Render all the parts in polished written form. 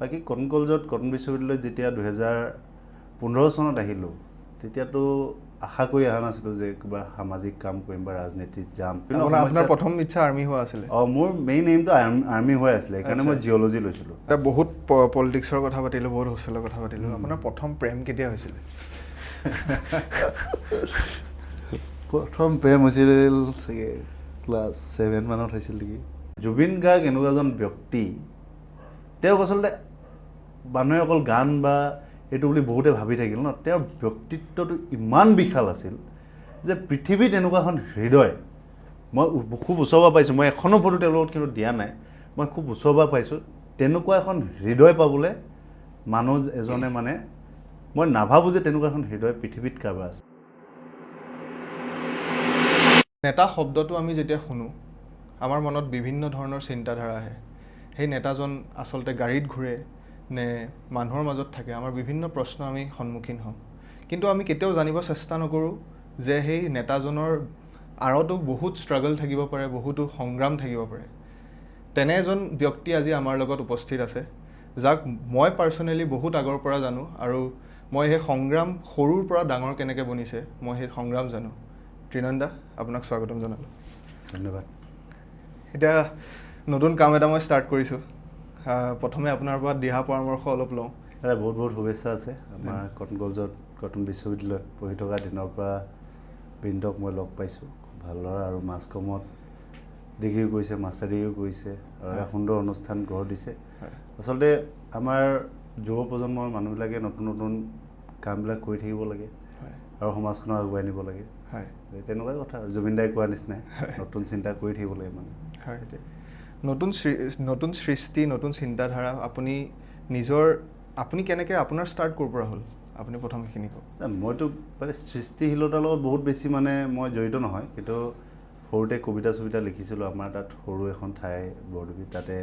বাকী কটন কলেজত কটন বিশ্ববিদ্যালয়ত যেতিয়া 2015 চনত আহিলোঁ তেতিয়াতো আশা কৰি অহা নাছিলোঁ যে কিবা সামাজিক কাম কৰিম বা ৰাজনীতিত যাম। আপোনাৰ প্ৰথম ইচ্ছা আৰ্মি হোৱা আছিলে? মোৰ মেইন এইমটো আৰ্মি হৈ আছিলে, সেইকাৰণে মই জিঅ'লজি লৈছিলোঁ। বহুত পলিটিক্সৰ কথা পাতিলোঁ, বহুত হোষ্টেলৰ কথা পাতিলোঁ। আপোনাৰ প্ৰথম প্ৰেম কেতিয়া হৈছিলে? প্ৰথম প্ৰেম হৈছিল চাগে ক্লাছ 7 মানত হৈছিল নেকি। জুবিন গাৰ্গ এনেকুৱা এজন ব্যক্তি, তেওঁক আচলতে মানুহে অকল গান বা এইটো বুলি বহুতে ভাবি থাকিল ন। তেওঁৰ ব্যক্তিত্বটো ইমান বিশাল আছিল যে পৃথিৱীত এনেকুৱা এখন হৃদয় মই খুব ওচৰৰ পৰা পাইছোঁ। মই এখনো ফটো তেওঁৰ লগত কিন্তু দিয়া নাই, মই খুব ওচৰৰ পৰা পাইছোঁ। তেনেকুৱা এখন হৃদয় পাবলৈ মানুহ এজনে মানে মই নাভাবোঁ যে তেনেকুৱা এখন হৃদয় পৃথিৱীত কাৰোবাৰ আছে। নেতা শব্দটো আমি যেতিয়া শুনো আমাৰ মনত বিভিন্ন ধৰণৰ চিন্তাধাৰা আহে। সেই নেতাজন আচলতে গাড়ীত ঘূৰে নে মানুহৰ মাজত থাকে, আমাৰ বিভিন্ন প্ৰশ্ন আমি সন্মুখীন হওঁ। কিন্তু আমি কেতিয়াও জানিব চেষ্টা নকৰোঁ যে সেই নেতাজনৰ আঁৰতো বহুত ষ্ট্ৰাগল থাকিব পাৰে, বহুতো সংগ্ৰাম থাকিব পাৰে। তেনে এজন ব্যক্তি আজি আমাৰ লগত উপস্থিত আছে, যাক মই পাৰ্চনেলি বহুত আগৰ পৰা জানো আৰু মই সেই সংগ্ৰাম সৰুৰ পৰা ডাঙৰ কেনেকৈ বনিছে মই সেই সংগ্ৰাম জানো। ত্ৰিনয়ন দা, আপোনাক স্বাগতম জনালোঁ। ধন্যবাদ। এতিয়া নতুন কাম এটা মই ষ্টাৰ্ট কৰিছোঁ। প্ৰথমে আপোনাৰ পৰা দিহা পৰামৰ্শ অলপ লওঁ। বহুত বহুত শুভেচ্ছা আছে। আমাৰ কটন কলেজত কটন বিশ্ববিদ্যালয়ত পঢ়ি থকা দিনৰ পৰা বিন্দক মই লগ পাইছোঁ। খুব ভাল ল'ৰা আৰু মাছ কমত ডিগ্ৰী কৰিছে, মাষ্টাৰ ডিগ্ৰীও কৰিছে আৰু এটা সুন্দৰ অনুষ্ঠান গঢ় দিছে। আচলতে আমাৰ যুৱ প্ৰজন্মৰ মানুহবিলাকে নতুন নতুন কামবিলাক কৰি থাকিব লাগে আৰু সমাজখনক আগুৱাই নিব লাগে। তেনেকুৱাই কথা আৰু জুবিন দাই কোৱাৰ নিচিনাই নতুন চিন্তা কৰি থাকিব লাগে মানে। নতুন সৃষ্টি, নতুন চিন্তাধাৰা আপুনি কেনেকৈ আপোনাৰ ষ্টাৰ্ট ক'ৰ পৰা হ'ল? আপুনি প্ৰথম সেইখিনি কওক। মইতো মানে সৃষ্টিশীলতাৰ লগত বহুত বেছি মানে মই জড়িত নহয়, কিন্তু সৰুতে কবিতা চবিতা লিখিছিলোঁ। আমাৰ তাত সৰু এখন ঠাই বৰদুবি, তাতে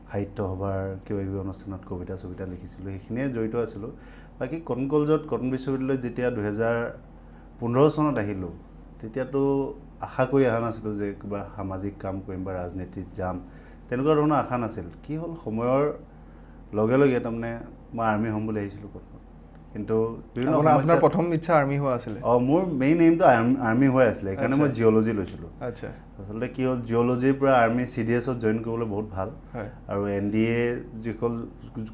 সাহিত্য সভাৰ কিবা কিবি অনুষ্ঠানত কবিতা চবিতা লিখিছিলোঁ, সেইখিনিয়ে জড়িত আছিলোঁ। বাকী কটন কলেজত কটন বিশ্ববিদ্যালয়ত যেতিয়া 2015 চনত আহিলোঁ তেতিয়াতো আশা কৰি অহা নাছিলোঁ যে কিবা সামাজিক কাম কৰিম বা ৰাজনীতিত যাম, তেনেকুৱা ধৰণৰ আশা নাছিল। কি হ'ল, সময়ৰ লগে লগে তাৰমানে মই আৰ্মি হ'ম বুলি আহিছিলোঁ কটনত, কিন্তু বিভিন্ন আপোনাৰ প্ৰথম ইচ্ছা আৰ্মি হোৱা আছিলে? মোৰ মেইন এইমটো আৰ্মি হৈ আছিলে, সেইকাৰণে মই জিঅ'লজি লৈছিলোঁ। আচলতে কি হ'ল, জিঅ'লজিৰ পৰা আৰ্মি CDSত জইন কৰিবলৈ বহুত ভাল আৰু NDA যিসকল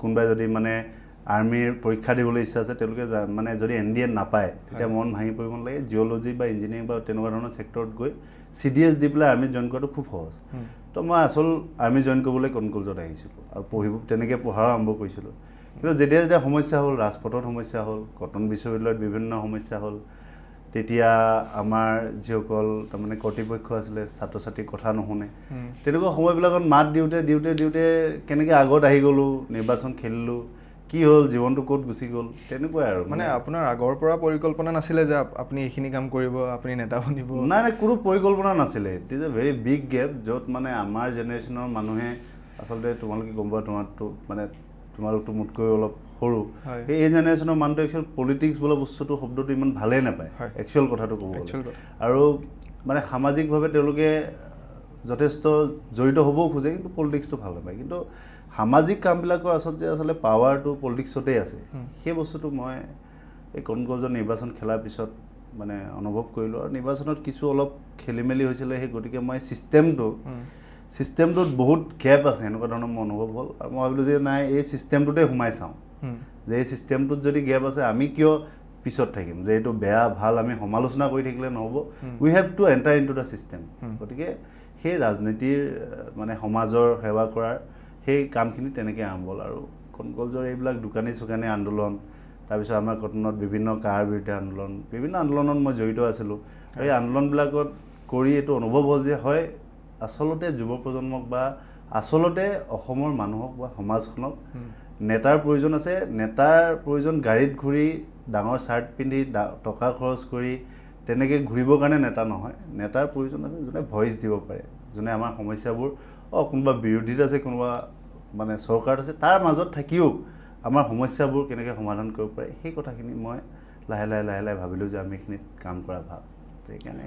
কোনোবাই যদি মানে আৰ্মিৰ পৰীক্ষা দিবলৈ ইচ্ছা আছে তেওঁলোকে মানে যদি NDA নাপায় তেতিয়া মন ভাঙি পৰিব নালাগে। জিঅ'লজি বা ইঞ্জিনিয়াৰিং বা তেনেকুৱা ধৰণৰ ছেক্টৰত গৈ CDS দি পেলাই আৰ্মিত জইন কৰাটো খুব সহজ। তো মই আচল আৰ্মি জইন কৰিবলৈ কটন কলেজত আহিছিলোঁ আৰু তেনেকৈ পঢ়াও আৰম্ভ কৰিছিলোঁ। কিন্তু যেতিয়া যেতিয়া সমস্যা হ'ল, ৰাজপথত সমস্যা হ'ল, কটন বিশ্ববিদ্যালয়ত বিভিন্ন সমস্যা হ'ল, তেতিয়া আমাৰ যিসকল তাৰমানে কৰ্তৃপক্ষ আছিলে ছাত্ৰ ছাত্ৰীৰ কথা নুশুনে। তেনেকুৱা সময়বিলাকত মাত দিওঁতে দিওঁতে দিওঁতে কেনেকৈ আগত আহি গ'লোঁ, নিৰ্বাচন খেলিলোঁ, কি হ'ল, জীৱনটো ক'ত গুচি গ'ল, তেনেকুৱাই আৰু। মানে আপোনাৰ আগৰ পৰা পৰিকল্পনা নাছিলে যে আপুনি এইখিনি কাম কৰিব, আপুনি নেতা বনিব? নাই, কোনো পৰিকল্পনা নাছিলে। It is a very big gap, য'ত মানে আমাৰ জেনেৰেশ্যনৰ মানুহে আচলতে, তোমালোকে গম পোৱা, তোমালোকতো মোতকৈ অলপ সৰু, এই জেনেৰেশ্যনৰ মানুহটো একচুৱেলি পলিটিক্স বোলা বস্তুটো শব্দটো ইমান ভালেই নাপায় একচুৱেল কথাটো ক'ব গ'লে। আৰু মানে সামাজিকভাৱে তেওঁলোকে যথেষ্ট জড়িত হ'বও খোজে, কিন্তু পলিটিক্সটো ভাল নাপায়। কিন্তু সামাজিক কামবিলাকৰ আচলতে পাৱাৰটো পলিটিক্সতেই আছে। সেই বস্তুটো মই এই কটন কলেজৰ নিৰ্বাচন খেলাৰ পিছত মানে অনুভৱ কৰিলোঁ আৰু নিৰ্বাচনত কিছু অলপ খেলি মেলি হৈছিলে। সেই গতিকে মই ছিষ্টেমটোত বহুত গেপ আছে এনেকুৱা ধৰণৰ মোৰ অনুভৱ হ'ল আৰু মই ভাবিলোঁ যে নাই, এই ছিষ্টেমটোতে সোমাই চাওঁ যে এই ছিষ্টেমটোত যদি গেপ আছে আমি কিয় পিছত থাকিম, যে এইটো বেয়া ভাল আমি সমালোচনা কৰি থাকিলে নহ'ব। We have to enter into the system. গতিকে সেই ৰাজনীতিৰ মানে সমাজৰ সেৱা কৰাৰ সেই কামখিনি তেনেকৈ আৰম্ভ হ'ল। আৰু কটন কলেজৰ এইবিলাক দোকানী চোকানী আন্দোলন, তাৰপিছত আমাৰ কটনত বিভিন্ন কাৰ বিৰুদ্ধে আন্দোলন, বিভিন্ন আন্দোলনত মই জড়িত আছিলোঁ। আৰু এই আন্দোলনবিলাকত কৰি এইটো অনুভৱ হ'ল যে হয়, আচলতে যুৱ প্ৰজন্মক বা আচলতে অসমৰ মানুহক বা সমাজখনক নেতাৰ প্ৰয়োজন আছে। নেতাৰ প্ৰয়োজন গাড়ীত ঘূৰি, ডাঙৰ চাৰ্ট পিন্ধি, টকা খৰচ কৰি তেনেকৈ ঘূৰিবৰ কাৰণে নেতা নহয়। নেতাৰ প্ৰয়োজন আছে যোনে ভইচ দিব পাৰে, যোনে আমাৰ সমস্যাবোৰ কোনোবা বিৰোধীত আছে, কোনোবা মানে চৰকাৰত আছে, তাৰ মাজত থাকিও আমাৰ সমস্যাবোৰ কেনেকৈ সমাধান কৰিব পাৰে, সেই কথাখিনি মই লাহে লাহে ভাবিলোঁ যে আমি এইখিনিত কাম কৰা ভাল। সেইকাৰণে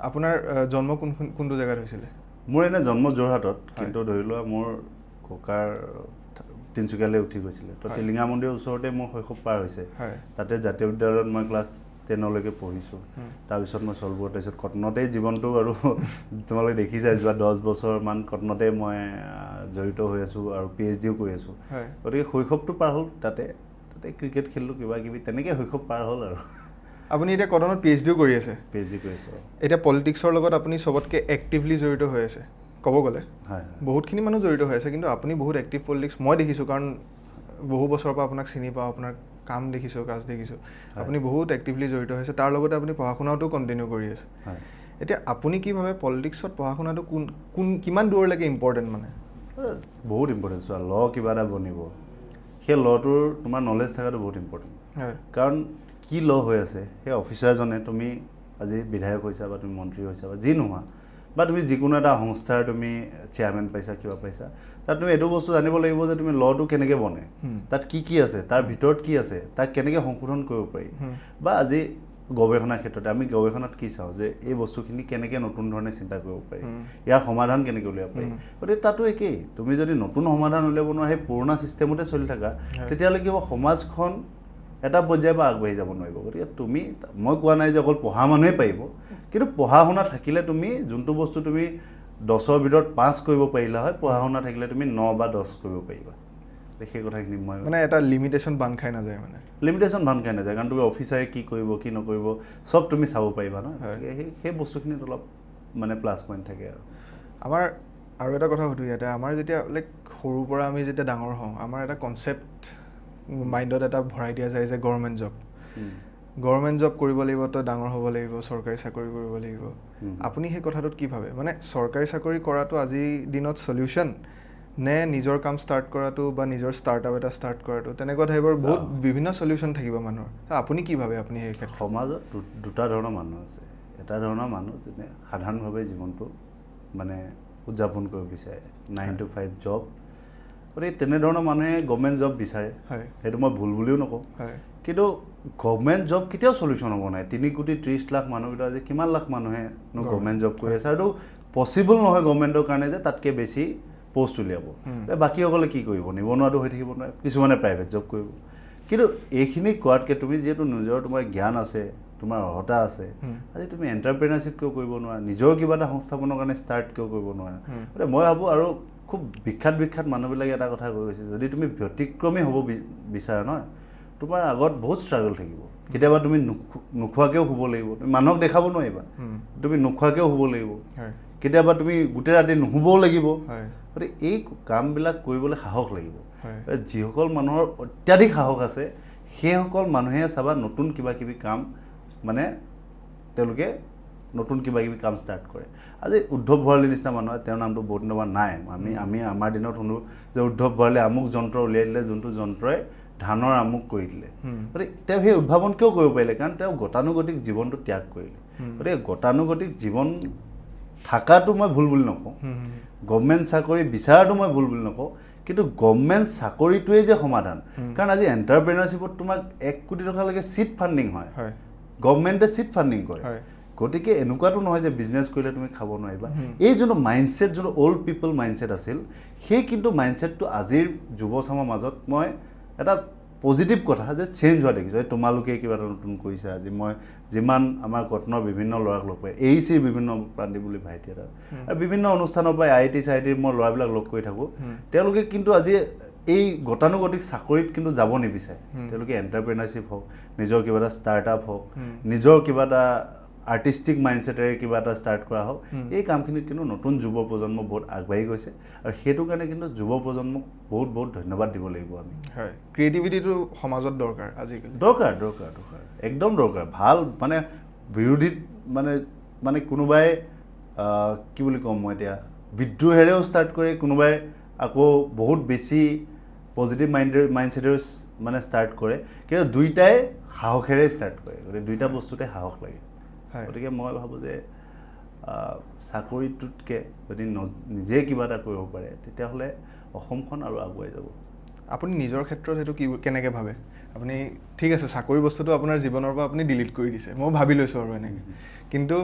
আপোনাৰ জন্ম কোনটো জেগাত হৈছিলে? মোৰ এনে জন্ম যোৰহাটত, কিন্তু ধৰি লোৱা মোৰ ককাৰ তিনিচুকীয়ালৈ উঠি গৈছিলে তো টিলিঙা মন্দিৰৰ ওচৰতে মোৰ শৈশৱ পাৰ হৈছে তাতে জাতীয় বিদ্যালয়ত মই ক্লাছ 10লৈকে পঢ়িছোঁ তাৰপিছত মই চলবোৰ তাৰপিছত কটনতেই জীৱনটো আৰু তোমালোকে দেখিছা যোৱা 10 বছৰমান কটনতে মই জড়িত হৈ আছোঁ আৰু PhDও কৰি আছোঁ গতিকে শৈশৱটো পাৰ হ'ল তাতে ক্ৰিকেট খেলিলোঁ কিবা কিবি তেনেকৈ শৈশৱ পাৰ হ'ল আৰু আপুনি এতিয়া কটনত PhDও কৰি আছে PhD কৰি আছোঁ এতিয়া পলিটিক্সৰ লগত আপুনি চবতকৈ এক্টিভলি জড়িত হৈ আছে ক'ব গ'লে বহুতখিনি মানুহ জড়িত হৈ আছে কিন্তু আপুনি বহুত এক্টিভ পলিটিক্স মই দেখিছোঁ কাৰণ বহু বছৰৰ পৰা আপোনাক চিনি পাওঁ আপোনাৰ কাম দেখিছোঁ কাজ দেখিছোঁ আপুনি বহুত এক্টিভলি জড়িত হৈছে তাৰ লগতে আপুনি পঢ়া শুনাটো কণ্টিনিউ কৰি আছে এতিয়া আপুনি কি ভাবে পলিটিক্সত পঢ়া শুনাটো কিমান দূৰলৈকে ইম্পৰ্টেণ্ট মানে বহুত ইম্পৰ্টেণ্ট চোৱা ল কিবা এটা বনিব সেই লটোৰ তোমাৰ নলেজ থকাটো বহুত ইম্পৰ্টেণ্ট কাৰণ কি ল হৈ আছে সেই অফিচাৰজনে তুমি আজি বিধায়ক হৈছা বা তুমি মন্ত্ৰী হৈছা বা যি নোহোৱা বা তুমি যিকোনো এটা সংস্থাৰ তুমি চেয়াৰমেন পাইছা কিবা পাইছা তাত তুমি এইটো বস্তু জানিব লাগিব যে তুমি লটো কেনেকৈ বনে তাত কি আছে তাৰ ভিতৰত কি আছে তাক কেনেকৈ সংশোধন কৰিব পাৰি বা আজি গৱেষণাৰ ক্ষেত্ৰতে আমি গৱেষণাত কি চাওঁ যে এই বস্তুখিনি কেনেকৈ নতুন ধৰণে চিন্তা কৰিব পাৰি ইয়াৰ সমাধান কেনেকৈ উলিয়াব পাৰি গতিকে তাতো একেই তুমি যদি নতুন সমাধান উলিয়াব নোৱাৰা সেই পুৰণা ছিষ্টেমতে চলি থাকা তেতিয়াহ'লে কি হ'ব সমাজখন এটা পৰ্যায়ৰ পৰা আগবাঢ়ি যাব নোৱাৰিব গতিকে তুমি মই কোৱা নাই যে অকল পঢ়া মানুহে পাৰিব কিন্তু পঢ়া শুনা থাকিলে তুমি যোনটো বস্তু তুমি 10ৰ ভিতৰত 5 কৰিব পাৰিলা হয় পঢ়া শুনা থাকিলে তুমি 9 বা 10 কৰিব পাৰিবা সেই কথাখিনি মই মানে এটা লিমিটেশ্যন বান্ধ খাই নাযায় মানে লিমিটেশ্যন বান্ধ খাই নাযায় কাৰণ তুমি অফিচাৰে কি কৰিব কি নকৰিব চব তুমি চাব পাৰিবা ন সেই বস্তুখিনিত অলপ মানে প্লাছ পইণ্ট থাকে আমাৰ আৰু এটা কথা সুধো ইয়াতে আমাৰ যেতিয়া লাইক সৰুৰ পৰা আমি যেতিয়া ডাঙৰ হওঁ আমাৰ এটা কনচেপ্ট মাইণ্ডত এটা ভৰাই দিয়া যায় যে গভৰ্ণমেণ্ট জব কৰিব লাগিব তই ডাঙৰ হ'ব লাগিব চৰকাৰী চাকৰি কৰিব লাগিব আপুনি সেই কথাটোত কি ভাবে মানে চৰকাৰী চাকৰি কৰাটো আজিৰ দিনত সলিউশ্যন নে নিজৰ কাম ষ্টাৰ্ট কৰাটো বা নিজৰ ষ্টাৰ্টআপ এটা ষ্টাৰ্ট কৰাটো তেনেকুৱা টাইপৰ বহুত বিভিন্ন সলিউশ্যন থাকিব মানুহৰ আপুনি কি ভাবে আপুনি সেই ক্ষেত্ৰত সমাজত দুটা ধৰণৰ মানুহ আছে এটা ধৰণৰ মানুহ যোনে সাধাৰণভাৱে জীৱনটো মানে উদযাপন কৰিব বিচাৰে 9 to 5 জব গতিকে তেনেধৰণৰ মানুহে গভৰ্ণমেণ্ট জব বিচাৰে সেইটো মই ভুল বুলিও নকওঁ কিন্তু গভৰ্ণমেণ্ট জব কেতিয়াও সলিউশ্যন হ'ব নাই 3 কোটি 30 লাখ মানুহৰ ভিতৰত আজি কিমান লাখ মানুহে গভৰ্ণমেণ্ট জব কৰি আছে আৰু পচিবল নহয় গভৰ্ণমেণ্টৰ কাৰণে যে তাতকৈ বেছি পোষ্ট উলিয়াব বাকীসকলে কি কৰিব নিবনুৱাটো হৈ থাকিব নোৱাৰে কিছুমানে প্ৰাইভেট জব কৰিব কিন্তু এইখিনি কোৱাতকৈ তুমি যিহেতু নিজৰ তোমাৰ জ্ঞান আছে তোমাৰ অৰ্হতা আছে আজি তুমি এণ্টাৰপ্ৰেনাৰশ্বিপ কিয় কৰিব নোৱাৰা নিজৰ কিবা এটা সংস্থাপনৰ কাৰণে ষ্টাৰ্ট কিয় কৰিব নোৱাৰা গতিকে মই ভাবোঁ আৰু খুব বিখ্যাত মানুহবিলাকে এটা কথা কৈ গৈছে যদি তুমি ব্যতিক্ৰমী হ'ব বিচাৰা নহয় তোমাৰ আগত বহুত ষ্ট্ৰাগল থাকিব কেতিয়াবা তুমি নোখোৱাকৈও শুব লাগিব তুমি মানুহক দেখাব নোৱাৰিবা তুমি নোখোৱাকৈও শুব লাগিব কেতিয়াবা তুমি গোটেই ৰাতি নুশুবও লাগিব গতিকে এই কামবিলাক কৰিবলৈ সাহস লাগিব যিসকল মানুহৰ অত্যাধিক সাহস আছে সেইসকল মানুহে চাবা নতুন কিবা কিবি কাম মানে তেওঁলোকে নতুন কিবা কিবি কাম ষ্টাৰ্ট কৰে আজি উদ্ধৱ ভৰালীৰ নিচিনা মানুহ তেওঁৰ নামটো বহুত দিনৰ পৰা নাই আমি আমাৰ দিনত শুনো যে উদ্ধৱ ভৰালীয়ে আমুক যন্ত্ৰ উলিয়াই দিলে যোনটো যন্ত্ৰই ধানৰ আমুক কৰি দিলে গতিকে তেওঁ সেই উদ্ভাৱন কিয় কৰিব পাৰিলে কাৰণ তেওঁ গতানুগতিক জীৱনটো ত্যাগ কৰিলে গতিকে গতানুগতিক জীৱন থাকাটো মই ভুল বুলি নকওঁ গভৰ্ণমেণ্ট চাকৰি বিচৰাটো মই ভুল বুলি নকওঁ কিন্তু গভৰ্ণমেণ্ট চাকৰিটোৱেই যে সমাধান কাৰণ আজি এণ্টাৰপ্ৰেনাৰশ্বিপত তোমাক 1 কোটি টকালৈকে চিট ফাণ্ডিং হয় গভৰ্ণমেণ্টে চিট ফাণ্ডিং কৰে গতিকে এনেকুৱাটো নহয় যে বিজনেছ কৰিলে তুমি খাব নোৱাৰিবা এই যোনটো মাইণ্ডছেট যোনটো অল্ড পিপল মাইণ্ডছেট আছিল সেই কিন্তু মাইণ্ডছেটটো আজিৰ যুৱচামৰ মাজত মই এটা পজিটিভ কথা যে চেঞ্জ হোৱা দেখিছোঁ তোমালোকে কিবা এটা নতুন কৰিছা আজি মই যিমান আমাৰ কটনৰ বিভিন্ন ল'ৰাক লগ পাই AECৰ বিভিন্ন প্ৰান্তি বুলি ভাইটি এটা আৰু বিভিন্ন অনুষ্ঠানৰ পৰা IIT চাইটিৰ মই ল'ৰাবিলাক লগ কৰি থাকোঁ তেওঁলোকে কিন্তু আজি এই গতানুগতিক চাকৰিত কিন্তু যাব নিবিচাৰে তেওঁলোকে এণ্টাৰপ্ৰেনাৰশ্বিপ হওক নিজৰ কিবা এটা ষ্টাৰ্টআপ হওক নিজৰ কিবা এটা আৰ্টিষ্টিক মাইণ্ডছেটেৰে কিবা এটা ষ্টাৰ্ট কৰা হওক এই কামখিনিত কিন্তু নতুন যুৱ প্ৰজন্ম বহুত আগবাঢ়ি গৈছে আৰু সেইটো কাৰণে কিন্তু যুৱ প্ৰজন্মক বহুত ধন্যবাদ দিব লাগিব আমি হয় ক্ৰিয়েটিভিটিটো সমাজত দৰকাৰ আজিকালি দৰকাৰ একদম দৰকাৰ ভাল মানে বিৰোধীত মানে কোনোবাই কি বুলি ক'ম মই এতিয়া বিদ্ৰোহেৰেও ষ্টাৰ্ট কৰে কোনোবাই আকৌ বহুত বেছি পজিটিভ মাইণ্ডছেটেৰেও মানে ষ্টাৰ্ট কৰে কিন্তু দুইটাই সাহসেৰে ষ্টাৰ্ট কৰে গতিকে দুইটা বস্তুতে সাহস লাগে গতিকে মই ভাবোঁ যে চাকৰিটোতকৈ যদি নিজে কিবা এটা কৰিব পাৰে তেতিয়াহ'লে অসমখন আৰু আগুৱাই যাব আপুনি নিজৰ ক্ষেত্ৰত সেইটো কেনেকৈ ভাবে আপুনি ঠিক আছে চাকৰি বস্তুটো আপোনাৰ জীৱনৰ পৰা আপুনি ডিলিট কৰি দিছে মই ভাবি লৈছোঁ আৰু এনেকৈ কিন্তু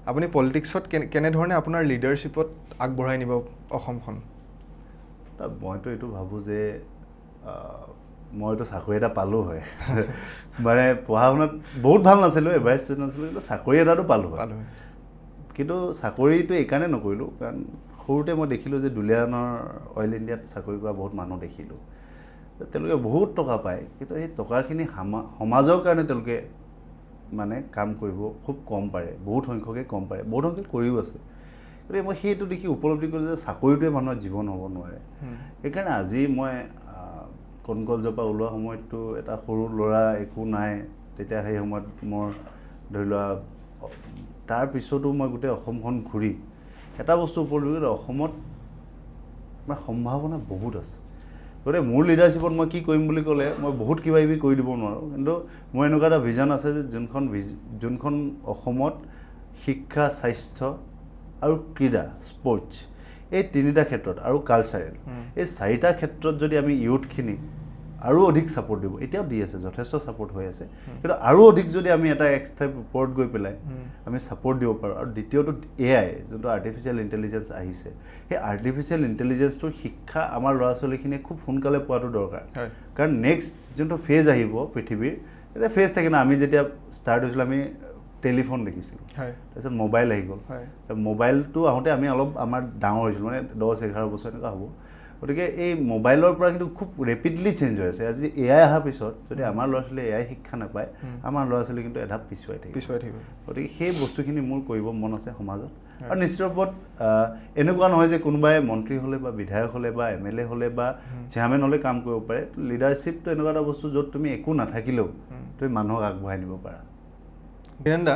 আপুনি পলিটিক্সত কেনেধৰণে আপোনাৰ লিডাৰশ্বিপত আগবঢ়াই নিব অসমখন মইতো এইটো ভাবোঁ যে মইতো চাকৰি এটা পালোঁ হয় মানে পঢ়া শুনাত বহুত ভাল নাছিলোঁ, এভাৰেজ ষ্টুডেণ্ট নাছিলোঁ, কিন্তু চাকৰি এটাতো পালোঁ হয়। কিন্তু চাকৰিটো এইকাৰণে নকৰিলোঁ কাৰণ সৰুতে মই দেখিলোঁ যে দুলীয়াজানৰ অইল ইণ্ডিয়াত চাকৰি কৰা বহুত মানুহ দেখিলোঁ। তেওঁলোকে বহুত টকা পায়, কিন্তু সেই টকাখিনি সমাজৰ কাৰণে তেওঁলোকে মানে কাম কৰিব খুব কম পাৰে, বহুত সংখ্যকে কম পাৰে, বহুত সংখ্যকে কৰিও আছে। গতিকে মই সেইটো দেখি উপলব্ধি কৰিলোঁ যে চাকৰিটোৱে মানুহৰ জীৱন হ'ব নোৱাৰে। সেইকাৰণে আজি মই কণকলজোপা পৰা ওলোৱা সময়ততো এটা সৰু ল'ৰা একো নাই, তেতিয়া সেই সময়ত মোৰ ধৰি লোৱা তাৰপিছতো মই গোটেই অসমখন ঘূৰি এটা বস্তু উপলব্ধি কৰিলোঁ, অসমত মানে সম্ভাৱনা বহুত আছে। গতিকে মোৰ লিডাৰশ্বিপত মই কি কৰিম বুলি ক'লে মই বহুত কিবা কিবি কৰি দিব নোৱাৰোঁ, কিন্তু মোৰ এনেকুৱা এটা ভিজন আছে যে যোনখন অসমত শিক্ষা, স্বাস্থ্য আৰু ক্ৰীড়া, স্পৰ্টছ, এই তিনিটা ক্ষেত্ৰত আৰু কালচাৰেল, এই চাৰিটা ক্ষেত্ৰত যদি আমি ইউথখিনিক আৰু অধিক ছাপোৰ্ট দিব, এতিয়াও দি আছে, যথেষ্ট ছাপোৰ্ট হৈ আছে, কিন্তু আৰু অধিক যদি আমি এটা এক ষ্টেপ ওপৰত গৈ পেলাই আমি ছাপোৰ্ট দিব পাৰোঁ। আৰু দ্বিতীয়টো AI, যোনটো আৰ্টিফিচিয়েল ইণ্টেলিজেঞ্চ আহিছে, সেই আৰ্টিফিচিয়েল ইণ্টেলিজেঞ্চটোৰ শিক্ষা আমাৰ ল'ৰা ছোৱালীখিনিয়ে খুব সোনকালে পোৱাটো দৰকাৰ। কাৰণ নেক্সট যোনটো ফেজ আহিব পৃথিৱীৰ, এটা ফেজ থাকে না, আমি যেতিয়া ষ্টাৰ্ট হৈছিলোঁ আমি টেলিফোন দেখিছিলোঁ, তাৰপিছত মোবাইল আহি গ'ল। মোবাইলটো আহোঁতে আমি অলপ আমাৰ ডাঙৰ হৈছিলোঁ, মানে 10-11 বছৰ এনেকুৱা হ'ব। গতিকে এই মোবাইলৰ পৰা কিন্তু খুব ৰেপিডলি চেঞ্জ হৈ আছে। আজি AI অহাৰ পিছত যদি আমাৰ ল'ৰা ছোৱালীয়ে AI শিক্ষা নাপায়, আমাৰ ল'ৰা ছোৱালী কিন্তু এধাপ পিছুৱাই থাকিব। গতিকে সেই বস্তুখিনি মোৰ কৰিব মন আছে সমাজত। আৰু নিশ্চিত ৰূপত এনেকুৱা নহয় যে কোনোবাই মন্ত্ৰী হ'লে বা বিধায়ক হ'লে বা MLA হ'লে বা চেয়াৰমেন হ'লে কাম কৰিব পাৰে। লিডাৰশ্বিপটো এনেকুৱা এটা বস্তু য'ত তুমি একো নাথাকিলেও তুমি মানুহক আগবঢ়াই নিব পাৰা। বীৰেন দা,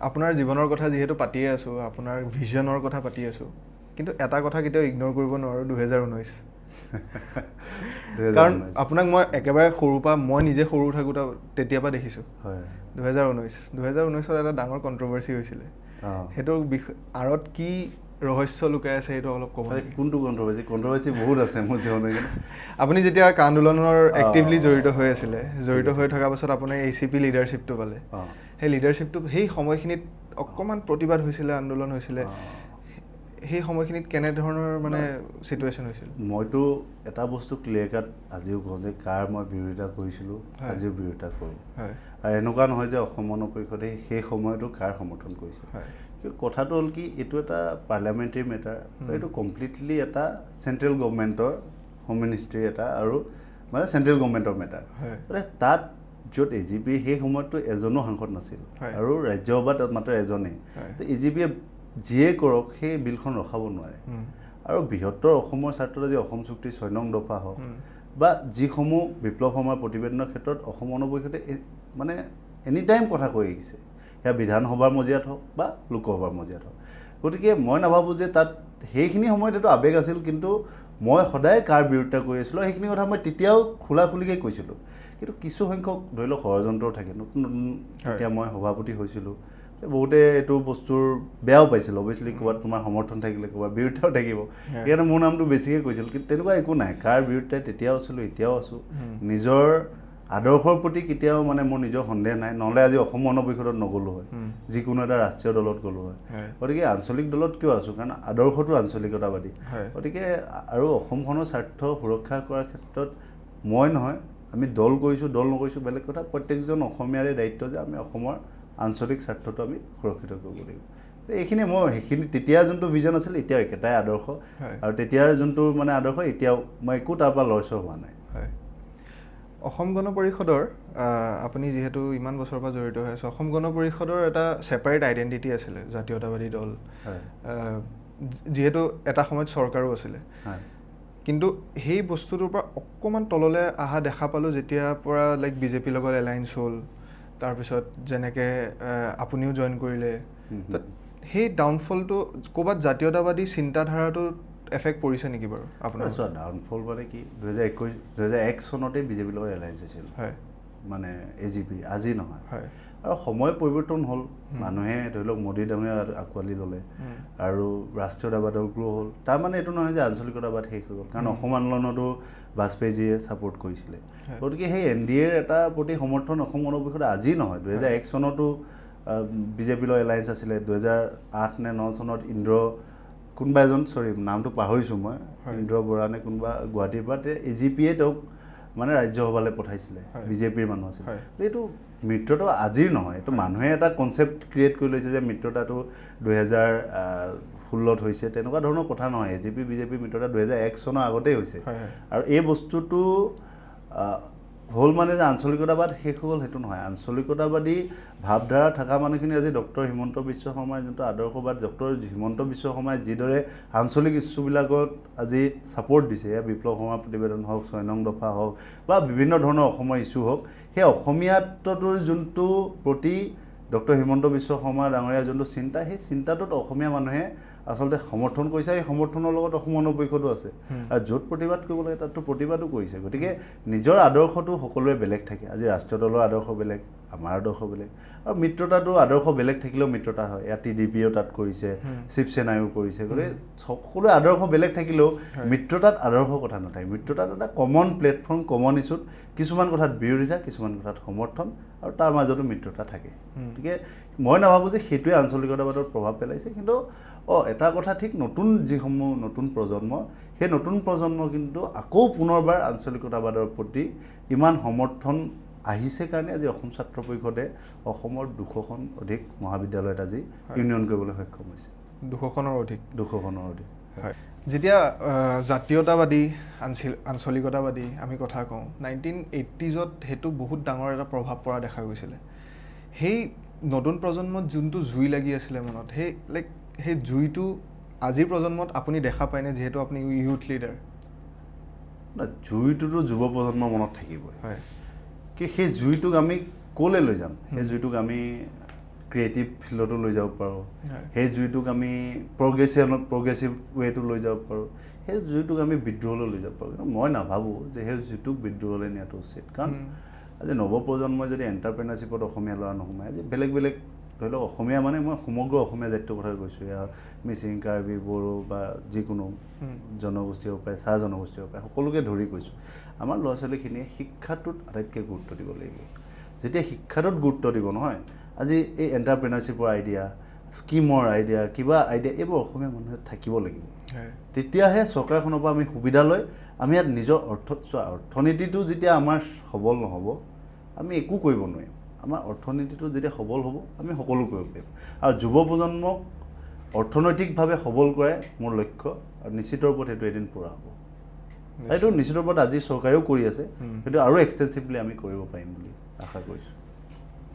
আপোনাৰ জীৱনৰ কথা যিহেতু পাতিয়ে আছোঁ, আপোনাৰ ভিজনৰ কথা পাতি আছোঁ, কিন্তু এটা কথা কেতিয়াও ইগন'ৰ কৰিব নোৱাৰোঁ, 2019। কাৰণ আপোনাক মই একেবাৰে সৰুৰ পৰা, মই নিজে সৰু থাকোঁতে তেতিয়াৰ পৰা দেখিছোঁ। 2019 এটা ডাঙৰ কণ্ট্ৰভাৰ্চি হৈছিলে। সেইটোৰ আঁৰত কি ৰহস্য লুকাই আছে সেইটো অলপ ক'ব। কোনটো কণ্ট্ৰভাৰ্চি? কণ্ট্ৰভাৰ্চি বহুত আছে মোৰ জীৱনত। আপুনি যেতিয়া আন্দোলনৰ এক্টিভলি জড়িত হৈ আছিলে, জড়িত হৈ থকাৰ পাছত আপুনি ACP লিডাৰশ্বিপটো পালে, সেই লিডাৰশ্বিপটো সেই সময়খিনিত অকণমান প্ৰতিবাদ হৈছিলে, আন্দোলন হৈছিলে, সেই সময়খিনিত কেনেধৰণৰ মানে চিটুৱেশ্যন হৈছিল? মইতো এটা বস্তু ক্লিয়াৰ কাট আজিও কওঁ যে কাৰ মই বিৰোধিতা কৰিছিলোঁ, আজিও বিৰোধিতা কৰোঁ। আৰু এনেকুৱা নহয় যে অসম গণ পৰিষদে সেই সময়তো কাৰ সমৰ্থন কৰিছে। কিন্তু কথাটো হ'ল কি, এইটো এটা পাৰ্লিয়ামেণ্টাৰী মেটাৰ, এইটো কমপ্লিটলি এটা চেণ্ট্ৰেল গভৰ্ণমেণ্টৰ হোম মিনিষ্ট্ৰী এটা, আৰু মানে চেণ্ট্ৰেল গভৰ্ণমেণ্টৰ মেটাৰ। তাত য'ত AGP সেই সময়ততো এজনো সাংসদ নাছিল, আৰু ৰাজ্যসভাত তাত মাত্ৰ এজনেই। তো AGPয়ে যিয়ে কৰক সেই বিলখন ৰখাব নোৱাৰে। আৰু বৃহত্তৰ অসমৰ স্বাৰ্থত আজি অসম চুক্তিৰ 6 নং দফা হওক বা যিসমূহ বিপ্লৱ সময়ৰ প্ৰতিবেদনৰ ক্ষেত্ৰত অসম গণ পৰিষদে মানে এনি টাইম কথা কৈ আহিছে, সেয়া বিধানসভাৰ মজিয়াত হওক বা লোকসভাৰ মজিয়াত হওক। গতিকে মই নাভাবোঁ যে তাত সেইখিনি সময়ত এইটো আৱেগ আছিল, কিন্তু মই সদায় কাৰ বিৰোধিতা কৰি আছিলোঁ, সেইখিনি কথা মই তেতিয়াও খোলাখুলিকৈ কৈছিলোঁ। কিন্তু কিছু সংখ্যক ধৰি লওক ষড়যন্ত্ৰও থাকে। নতুন এতিয়া মই সভাপতি হৈছিলোঁ, বহুতে এইটো বস্তুৰ বেয়াও পাইছিল। অভিয়াছলি ক'ৰবাত তোমাৰ সমৰ্থন থাকিলে ক'ৰবাত বিৰোধিতাও থাকিব, সেইকাৰণে মোৰ নামটো বেছিকৈ কৈছিল। কিন্তু তেনেকুৱা একো নাই, কাৰ বিৰোধিতাই তেতিয়াও আছিলোঁ, এতিয়াও আছোঁ। নিজৰ আদৰ্শৰ প্ৰতি কেতিয়াও মানে মোৰ নিজৰ সন্দেহ নাই, নহ'লে আজি অসম গণ পৰিষদত নগ'লো হয়, যিকোনো এটা ৰাষ্ট্ৰীয় দলত গ'লো হয়। গতিকে আঞ্চলিক দলত কিয় আছোঁ? কাৰণ আদৰ্শটো আঞ্চলিকতাবাদী। গতিকে আৰু অসমখনৰ স্বাৰ্থ সুৰক্ষা কৰাৰ ক্ষেত্ৰত মই নহয়, আমি দল কৰিছোঁ, দল নকৰিছোঁ বেলেগ কথা, প্ৰত্যেকজন অসমীয়াৰে দায়িত্ব যে আমি অসমৰ আঞ্চলিক স্বাৰ্থটো আমি সুৰক্ষিত কৰিব লাগিব। এইখিনি মই সেইখিনি তেতিয়া যোনটো ভিজন আছিল এতিয়াও একেটাই আদৰ্শ, আৰু তেতিয়াৰ যোনটো মানে আদৰ্শ এতিয়াও মই একো তাৰ পৰা লৰচৰ হোৱা নাই। অসম গণ পৰিষদৰ আপুনি যিহেতু ইমান বছৰৰ পৰা জড়িত হৈ আছে, অসম গণ পৰিষদৰ এটা ছেপাৰেট আইডেণ্টিটি আছিলে, জাতীয়তাবাদী দল, যিহেতু এটা সময়ত চৰকাৰো আছিলে। কিন্তু সেই বস্তুটোৰ পৰা অকণমান তললৈ অহা দেখা পালোঁ যেতিয়াৰ পৰা লাইক BJPৰ লগত এলায়েন্স হ'ল, তাৰপিছত যেনেকৈ আপুনিও জইন কৰিলে, সেই ডাউনফলটো ক'ৰবাত জাতীয়তাবাদী চিন্তাধাৰাটো এফেক্ট পৰিছে নেকি বাৰু আপোনাৰ? চোৱা, ডাউনফল মানে কি, 2001 চনতেই BJPৰ লগত এলায়েন্স হৈছিল, মানে AGP, আজি নহয়। আৰু সময় পৰিৱৰ্তন হ'ল, মানুহে ধৰি লওক মোদী ডাঙৰীয়া আঁকোৱালি ল'লে, আৰু ৰাষ্ট্ৰীয়তাবাদৰ গ্ৰ' হ'ল। তাৰমানে এইটো নহয় যে আঞ্চলিকতাবাদ শেষ হৈ গ'ল, কাৰণ অসম আন্দোলনতো বাজপেয়ীজীয়ে ছাপোৰ্ট কৰিছিলে। গতিকে সেই NDAৰ এটা প্ৰতি সমৰ্থন অসম গণ পৰিষদে আজি নহয়, 2001 চনতো BJPৰ লগত এলায়েন্স আছিলে, 2008 নে 2009 চনত ইন্দ্ৰ কোনোবা এজন নামটো পাহৰিছোঁ মই ইন্দ্ৰ বৰা নে কোনোবা গুৱাহাটীৰ পৰা AGPয়ে তেওঁক মানে ৰাজ্যসভালৈ পঠাইছিলে বিজেপিৰ মানুহ আছিল এইটো মিত্ৰতা আজিৰ নহয় এইটো মানুহে এটা কনচেপ্ট ক্ৰিয়েট কৰি লৈছে যে মিত্ৰতাটো 2016ত হৈছে তেনেকুৱা ধৰণৰ কথা নহয় AGP বিজেপি মিত্ৰতা 2001 চনৰ আগতেই হৈছে আৰু এই বস্তুটো হ'ল মানে যে আঞ্চলিকতাবাদ শেষ হ'ল সেইটো নহয় আঞ্চলিকতাবাদী ভাৱধাৰা থকা মানুহখিনি আজি ডক্টৰ হিমন্ত বিশ্ব শৰ্মাৰ যোনটো আদৰ্শবাদ ডক্টৰ হিমন্ত বিশ্ব শৰ্মাই যিদৰে আঞ্চলিক ইছ্যুবিলাকত আজি ছাপোৰ্ট দিছে এয়া বিপ্লৱ শৰ্মাৰ প্ৰতিবেদন হওক 6 নং দফা হওক বা বিভিন্ন ধৰণৰ অসমৰ ইছ্যু হওক সেই অসমীয়াত্বটোৰ যোনটো প্ৰতি ডক্টৰ হিমন্ত বিশ্ব শৰ্মা ডাঙৰীয়া যোনটো চিন্তা সেই চিন্তাটোত অসমীয়া মানুহে আচলতে সমৰ্থন কৰিছে এই সমৰ্থনৰ লগত অসম অনপেক্ষতো আছে আৰু য'ত প্ৰতিবাদ কৰিব লাগে তাততো প্ৰতিবাদো কৰিছে গতিকে নিজৰ আদৰ্শটো সকলোৰে বেলেগ থাকে আজি ৰাষ্ট্ৰীয় দলৰ আদৰ্শ বেলেগ আমাৰ আদৰ্শ বেলেগ আৰু মিত্ৰতাটো আদৰ্শ বেলেগ থাকিলেও মিত্ৰতা হয় ইয়াত TDPও তাত কৰিছে শিৱসেনায়ো কৰিছে গতিকে সকলোৰে আদৰ্শ বেলেগ থাকিলেও মিত্ৰতাত আদৰ্শ কথা নাথাকে মিত্ৰতাত এটা কমন প্লেটফৰ্ম কমন ইছ্যুত কিছুমান কথাত বিৰোধিতা কিছুমান কথাত সমৰ্থন আৰু তাৰ মাজতো মিত্ৰতা থাকে গতিকে মই নাভাবোঁ যে সেইটোৱে আঞ্চলিকতাবাদৰ প্ৰভাৱ পেলাইছে কিন্তু এটা কথা ঠিক নতুন যিসমূহ নতুন প্ৰজন্ম সেই নতুন প্ৰজন্ম কিন্তু আকৌ পুনৰবাৰ আঞ্চলিকতাবাদৰ প্ৰতি ইমান সমৰ্থন আহিছে কাৰণে আজি অসম ছাত্ৰ পৰিষদে অসমৰ 200খন অধিক মহাবিদ্যালয়ত আজি ইউনিয়ন কৰিবলৈ সক্ষম হৈছে 200খনৰ অধিক হয় যেতিয়া জাতীয়তাবাদী আঞ্চলিকতাবাদী আমি কথা কওঁ 1980sত সেইটো বহুত ডাঙৰ এটা প্ৰভাৱ পৰা দেখা গৈছিলে সেই নতুন প্ৰজন্মত যোনটো জুই লাগি আছিলে মনত সেই জুইটো আজিৰ প্ৰজন্মত আপুনি দেখা পায়নে যিহেতু আপুনি ইউথ লিডাৰ জুইটোতো যুৱ প্ৰজন্মৰ মনত থাকিবই হয় কি সেই জুইটোক আমি ক'লৈ লৈ যাম সেই জুইটোক আমি ক্ৰিয়েটিভ ফিল্ডতো লৈ যাব পাৰোঁ সেই জুইটোক আমি প্ৰগ্ৰেছিভ ৱেটো লৈ যাব পাৰোঁ সেই জুইটোক আমি বিদ্ৰোহলৈ লৈ যাব পাৰোঁ কিন্তু মই নাভাবোঁ যে সেই জুইটোক বিদ্ৰোহলৈ নিয়াটো উচিত কাৰণ আজি নৱপ্ৰজন্মই যদি এণ্টাৰপ্ৰেনাৰশ্বিপত অসমীয়া ল'ৰা নোসোমায় আজি বেলেগ ধৰি লওক অসমীয়া মানে মই সমগ্ৰ অসমীয়া জাতিটোৰ কথা কৈছোঁ এয়া মিচিং কাৰ্বি বড়ো বা যিকোনো জনগোষ্ঠী হ'ব পাৰে চাহ জনগোষ্ঠী হ'ব পাৰে সকলোকে ধৰি কৈছোঁ আমাৰ ল'ৰা ছোৱালীখিনিয়ে শিক্ষাটোত আটাইতকৈ গুৰুত্ব দিব লাগিব যেতিয়া শিক্ষাটোত গুৰুত্ব দিব নহয় আজি এই এণ্টাৰপ্ৰেনাৰশ্বিপৰ আইডিয়া স্কিমৰ আইডিয়া কিবা আইডিয়া এইবোৰ অসমীয়া মানুহে থাকিব লাগিব তেতিয়াহে চৰকাৰখনৰ পৰা আমি সুবিধা লৈ আমি ইয়াত নিজৰ অৰ্থনীতিটো যেতিয়া আমাৰ সবল নহ'ব আমি একো কৰিব নোৱাৰিম আমাৰ অৰ্থনীতিটো যেতিয়া সবল হ'ব আমি সকলো কৰিব পাৰিম আৰু যুৱ প্ৰজন্মক অৰ্থনৈতিকভাৱে সবল কৰাই মোৰ লক্ষ্য আৰু নিশ্চিত ৰূপত সেইটো এদিন পূৰা হ'ব এইটো নিশ্চিত ৰূপত আজি চৰকাৰেও কৰি আছে কিন্তু আৰু এক্সটেনচিভলি আমি কৰিব পাৰিম বুলি আশা কৰিছোঁ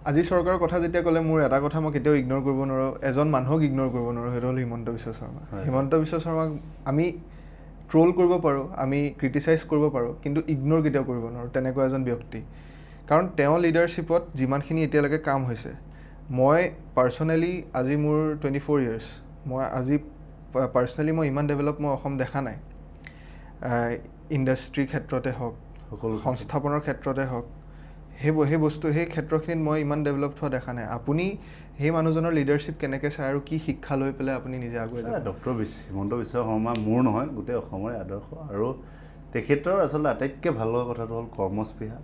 আজি চৰকাৰৰ কথা যেতিয়া ক'লে মোৰ এটা কথা মই কেতিয়াও ইগন'ৰ কৰিব নোৱাৰোঁ এজন মানুহক ইগন'ৰ কৰিব নোৱাৰোঁ সেইটো হ'ল হিমন্ত বিশ্ব শৰ্মা হিমন্ত বিশ্ব শৰ্মাক আমি ট্ৰল কৰিব পাৰোঁ আমি ক্ৰিটিচাইজ কৰিব পাৰোঁ কিন্তু ইগন'ৰ কেতিয়াও কৰিব নোৱাৰোঁ তেনেকুৱা এজন ব্যক্তি কাৰণ তেওঁ লিডাৰশ্বিপত যিমানখিনি এতিয়ালৈকে কাম হৈছে মই পাৰ্চনেলি আজি মোৰ 24 years মই আজি পাৰ্চনেলি মই ইমান ডেভেলপ মই অসম দেখা নাই ইণ্ডাষ্ট্ৰীৰ ক্ষেত্ৰতে হওক সংস্থাপনৰ ক্ষেত্ৰতে হওক সেই ক্ষেত্ৰখিনিত মই ইমান ডেভেলপ হোৱা দেখা নাই আপুনি সেই মানুহজনৰ লিডাৰশ্বিপ কেনেকৈ চায় আৰু কি শিক্ষা লৈ পেলাই আপুনি নিজে আগুৱাই যায় ডক্টৰ হিমন্ত বিশ্ব শৰ্মা মোৰ নহয় গোটেই অসমৰে আদৰ্শ আৰু তেখেতৰ আচলতে আটাইতকৈ ভাল লগা কথাটো হ'ল কৰ্মস্পৃহা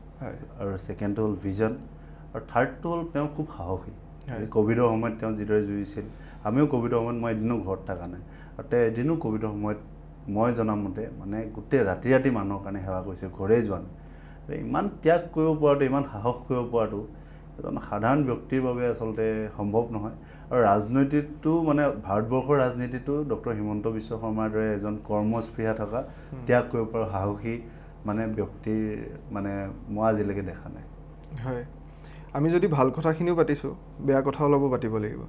আৰু ছেকেণ্ডটো হ'ল ভিজন আৰু থাৰ্ডটো হ'ল তেওঁ খুব সাহসী ক'ভিডৰ সময়ত তেওঁ যিদৰে যুঁজিছিল আমিও ক'ভিডৰ সময়ত মই এদিনো ঘৰত থকা নাই আৰু তেওঁ এদিনো ক'ভিডৰ সময়ত মই জনামতে মানে গোটেই ৰাতি মানুহৰ কাৰণে সেৱা কৰিছে ঘৰেই যোৱা নাই ইমান ত্যাগ কৰিব পৰাটো ইমান সাহস কৰিব পৰাটো এজন সাধাৰণ ব্যক্তিৰ বাবে আচলতে সম্ভৱ নহয় আৰু ৰাজনীতিটো মানে ভাৰতবৰ্ষৰ ৰাজনীতিটো ডক্টৰ হিমন্ত বিশ্ব শৰ্মাৰ দৰে এজন কৰ্মস্পৃহা থকা ত্যাগ কৰিব পৰা সাহসী মানে ব্যক্তিৰ মানে মই আজিলৈকে দেখা নাই হয় আমি যদি ভাল কথাখিনিও পাতিছোঁ বেয়া কথা অলপো পাতিব লাগিব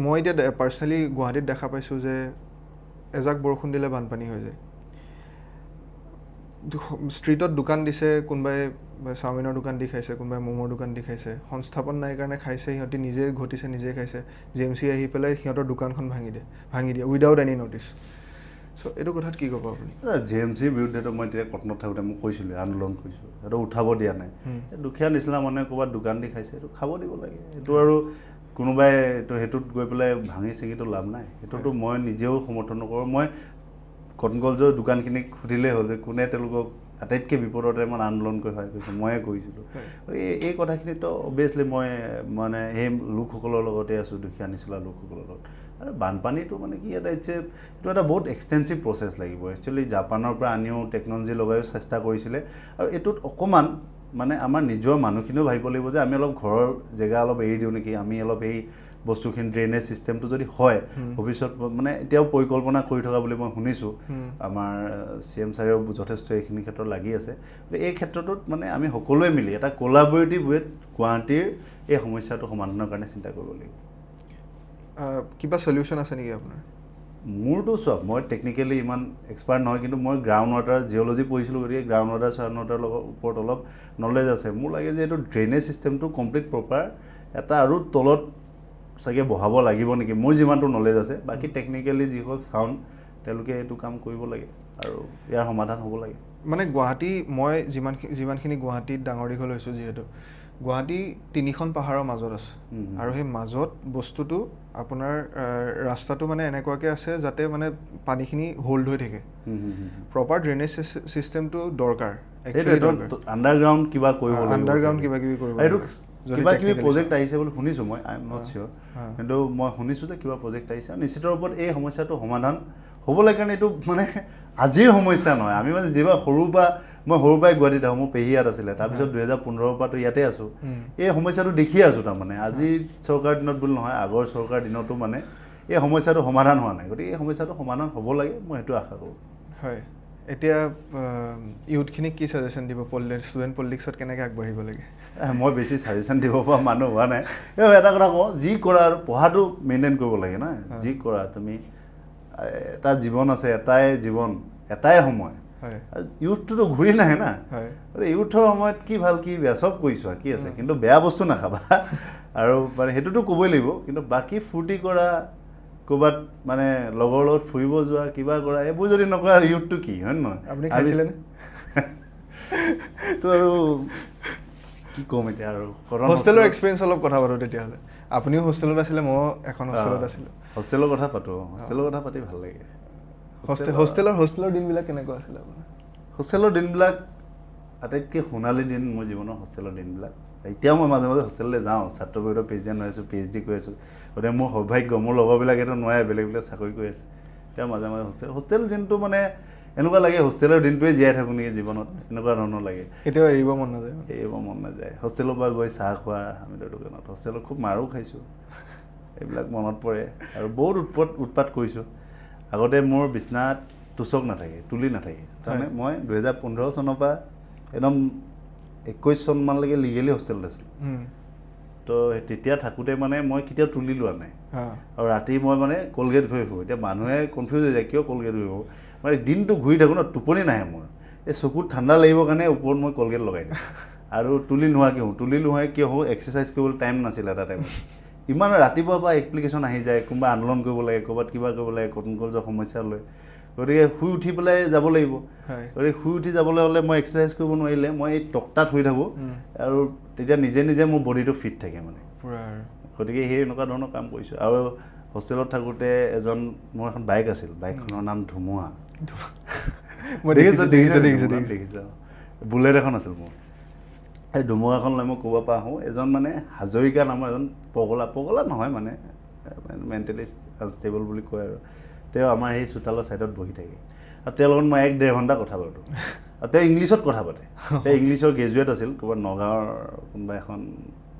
মই এতিয়া পাৰ্চনেলি গুৱাহাটীত দেখা পাইছোঁ যে এজাক বৰষুণ দিলে বানপানী হৈ যায় ষ্ট্ৰীটত দোকান দিছে কোনোবাই চাওমিনৰ দোকান দি খাইছে কোনোবাই ম'মৰ দোকান দি খাইছে সংস্থাপন নাই কাৰণে খাইছে সিহঁতি নিজে ঘটিছে নিজে খাইছে JMC আহি পেলাই সিহঁতৰ দোকানখন ভাঙি দিয়ে উইদাউট এনি ন'টিছ চ' এইটো কথাত কি ক'ব আপুনি JMCৰ বিৰুদ্ধেতো মই তেতিয়া কটনত থাকোঁতে মই কৈছিলোঁ আন্দোলন কৰিছোঁ সেইটো উঠাব দিয়া নাই দুখীয়া নিচিনা মানুহে ক'ৰবাত দোকান দি খাইছে এইটো খাব দিব লাগে এইটো আৰু কোনোবাই সেইটোত গৈ পেলাই ভাঙি চিঙিটো লাভ নাই সেইটোতো মই নিজেও সমৰ্থন নকৰোঁ মই কটন কলেজৰ দোকানখিনিক সুধিলেই হ'ল যে কোনে তেওঁলোকক আটাইতকৈ বিপদৰ টাইমত আন্দোলন কৰি সহায় কৰিছে ময়ে কৰিছিলোঁ এই কথাখিনিতো অভিয়াছলি মই মানে সেই লোকসকলৰ লগতে আছোঁ দুখীয়া নিচলা লোকসকলৰ লগত আৰু বানপানীটো মানে কি এইটো এটা বহুত এক্সটেনচিভ প্ৰচেছ লাগিব একচুৱেলি জাপানৰ পৰা আনিও টেকন'লজি লগাইও চেষ্টা কৰিছিলে আৰু এইটোত অকণমান মানে আমাৰ নিজৰ মানুহখিনিও ভাবিব লাগিব যে আমি অলপ ঘৰৰ জেগা অলপ এৰি দিওঁ নেকি আমি অলপ এই বস্তুখিনি ড্ৰেইনেজ চিষ্টেমটো যদি হয় ভৱিষ্যত মানে এতিয়াও পৰিকল্পনা কৰি থকা বুলি মই শুনিছোঁ আমাৰ CM ছাৰেও যথেষ্ট এইখিনি ক্ষেত্ৰত লাগি আছে এই ক্ষেত্ৰটোত মানে আমি সকলোৱে মিলি এটা কোলাবৰেটিভ ৱেত গুৱাহাটীৰ এই সমস্যাটো সমাধানৰ কাৰণে চিন্তা কৰিব লাগিব কিবা সলিউশ্যন আছে নেকি আপোনাৰ মোৰতো চাওক মই টেকনিকেলি ইমান এক্সপাৰ্ট নহয় কিন্তু মই গ্ৰাউণ্ড ৱাটাৰ জিঅ'লজি পঢ়িছিলোঁ গতিকে গ্ৰাউণ্ড ৱাটাৰ চাউণ্ড ৱাটাৰ ওপৰত অলপ নলেজ আছে মোৰ লাগে যে এইটো ড্ৰেইনেজ চিষ্টেমটো কমপ্লিট প্ৰপাৰ এটা আৰু তলত চাগে বহাব লাগিব নেকি মোৰ যিমানটো নলেজ আছে বাকী টেকনিকেলি যিসকল চাউণ্ড তেওঁলোকে এইটো কাম কৰিব লাগে আৰু ইয়াৰ সমাধান হ'ব লাগে মানে গুৱাহাটী মই যিমানখিনি গুৱাহাটীত ডাঙৰ দীঘল হৈছোঁ যিহেতু গুৱাহাটী 3খন পাহাৰৰ মাজত আছে আৰু সেই মাজত বস্তুটো আপোনাৰ ৰাস্তাটো মানে এনেকুৱাকৈ আছে যাতে মানে পানীখিনি হোল্ড হৈ থাকে প্ৰপাৰ ড্ৰেইনেজ চিষ্টেমটো দৰকাৰ আণ্ডাৰগ্ৰাউণ্ড কিবা কৰিব লাগিব আণ্ডাৰগ্ৰাউণ্ড কিবা কিবি কৰিব এইটো কিবা কিবি প্ৰজেক্ট আহিছে বুলি শুনিছোঁ মই আই এম নট চিয়'ৰ কিন্তু মই শুনিছোঁ যে কিবা প্ৰজেক্ট আহিছে আৰু নিশ্চিত ৰূপত এই সমস্যাটো সমাধান হ'বলৈ কাৰণে এইটো মানে আজিৰ সমস্যা নহয় আমি মানে যিবা মই সৰুৰ পৰাই গুৱাহাটীত আহোঁ মোৰ পেহীয়াত আছিলে তাৰপিছত 2015 পৰাতো ইয়াতে আছোঁ এই সমস্যাটো দেখিয়ে আছোঁ তাৰমানে আজি চৰকাৰ দিনত বুলি নহয় আগৰ চৰকাৰ দিনতো মানে এই সমস্যাটো সমাধান হোৱা নাই গতিকে এই সমস্যাটো সমাধান হ'ব লাগে মই সেইটো আশা কৰোঁ হয় এতিয়া ইউথখিনিক কি ছাজেশ্যন দিব ষ্টুডেণ্ট পলিটিক্সত কেনেকৈ আগবাঢ়িব লাগে মই বেছি ছাজেশ্যন দিব পৰা মানুহ হোৱা নাই এটা কথা কওঁ যি কৰা আৰু পঢ়াটো মেইনটেইন কৰিব লাগে নহয় যি কৰা তুমি এটা জীৱন আছে এটাই জীৱন এটাই সময় ইউথটোতো ঘূৰি নাহে না ইউথৰ সময়ত কি ভাল কি বেয়া চব কৰিছোঁ কি আছে কিন্তু বেয়া বস্তু নাখাবা আৰু মানে সেইটোতো ক'বই লাগিব কিন্তু বাকী ফূৰ্তি কৰা ক'ৰবাত মানে লগৰ লগত ফুৰিব যোৱা কিবা কৰা এইবোৰ যদি নকৰা ইউথটো কি হয় নহয় তো আৰু কি ক'ম এতিয়া আৰু হোষ্টেলৰ এক্সপিৰিয়েঞ্চ অলপ কথা পাতোঁ তেতিয়াহ'লে আপুনিও হোষ্টেলত আছিলে ময়ো এখন হোষ্টেলত আছিলোঁ হোষ্টেলৰ কথা পাতোঁ হোষ্টেলৰ কথা পাতি ভাল লাগে হোষ্টেলৰ দিনবিলাক কেনেকুৱা আছিলে আপোনাৰ হোষ্টেলৰ দিনবিলাক আটাইতকৈ সোণালী দিন মোৰ জীৱনৰ হোষ্টেলৰ দিনবিলাক এতিয়াও মই মাজে মাজে হোষ্টেললৈ যাওঁ ছাত্ৰ পৰিষদৰ প্ৰেচিডেণ্ট হৈ আছোঁ PhD কৰি আছোঁ গতিকে মোৰ সৌভাগ্য মোৰ লগৰবিলাকেতো নোৱাৰে বেলেগ চাকৰি কৰি আছে এতিয়া মাজে মাজে হোষ্টেল দিনটো মানে এনেকুৱা লাগে হোষ্টেলৰ দিনটোৱে জীয়াই থাকোঁ নেকি জীৱনত এনেকুৱা ধৰণৰ লাগে কেতিয়াবা এৰিব মন নাযায় হোষ্টেলৰ পৰা গৈ চাহ খোৱা আমি দোকানত হোষ্টেলত খুব মাৰো খাইছোঁ এইবিলাক মনত পৰে আৰু বহুত উৎপাত কৰিছোঁ আগতে মোৰ বিচনাত তোচক নাথাকে তুলি নাথাকে তাৰমানে মই 2015 চনৰ পৰা একদম 21 চনমানলৈকে লিগেলি হোষ্টেলত আছিলোঁ তো তেতিয়া থাকোঁতে মানে মই কেতিয়াও তুলি লোৱা নাই আৰু ৰাতি মই মানে কলগেট ঘূৰি ফুৰোঁ এতিয়া মানুহে কনফিউজ হৈ যায় কিয় কলগেট ঘূৰি ফুৰোঁ মানে দিনটো ঘূৰি থাকোঁ ন টোপনি নাহে মোৰ এই চকুত ঠাণ্ডা লাগিবৰ কাৰণে ওপৰত মই কলগেট লগাই দিওঁ আৰু তুলি নোহোৱাকৈ কিয় হওঁ এক্সাৰচাইজ কৰিবলৈ টাইম নাছিলে এটা টাইমত ইমান ৰাতিপুৱাৰ পৰা এপ্লিকেশ্যন আহি যায় কোনোবা আন্দোলন কৰিব লাগে ক'ৰবাত কিবা কৰিব লাগে কটন কলেজৰ সমস্যা লৈ গতিকে শুই উঠি পেলাই যাব লাগিব গতিকে শুই উঠি যাবলৈ হ'লে মই এক্সাৰচাইজ কৰিব নোৱাৰিলে মই এই টকতাত শুই থাকোঁ আৰু তেতিয়া নিজে নিজে মোৰ বডিটো ফিট থাকে মানে গতিকে সেই এনেকুৱা ধৰণৰ কাম কৰিছোঁ আৰু হোষ্টেলত থাকোঁতে মোৰ এখন বাইক আছিল বাইকখনৰ নাম ধুমুহা দেখিছোঁ বুলেট এখন আছিল মোৰ এই ধুমুহাখন লৈ মই ক'ব পৰা আহোঁ এজন মানে হাজৰিকা নামৰ এজন পগলা নহয় মানে মেণ্টেলি আনষ্টেবল বুলি কয় আৰু তেওঁ আমাৰ সেই চোতালৰ ছাইডত বহি থাকে আৰু তেওঁৰ লগত মই 1-1.5 ঘণ্টা কথা পাতোঁ আৰু তেওঁ ইংলিছত কথা পাতে তেওঁ ইংলিছৰ গ্ৰেজুৱেট আছিল ক'ৰবাত নগাঁৱৰ কোনোবা এখন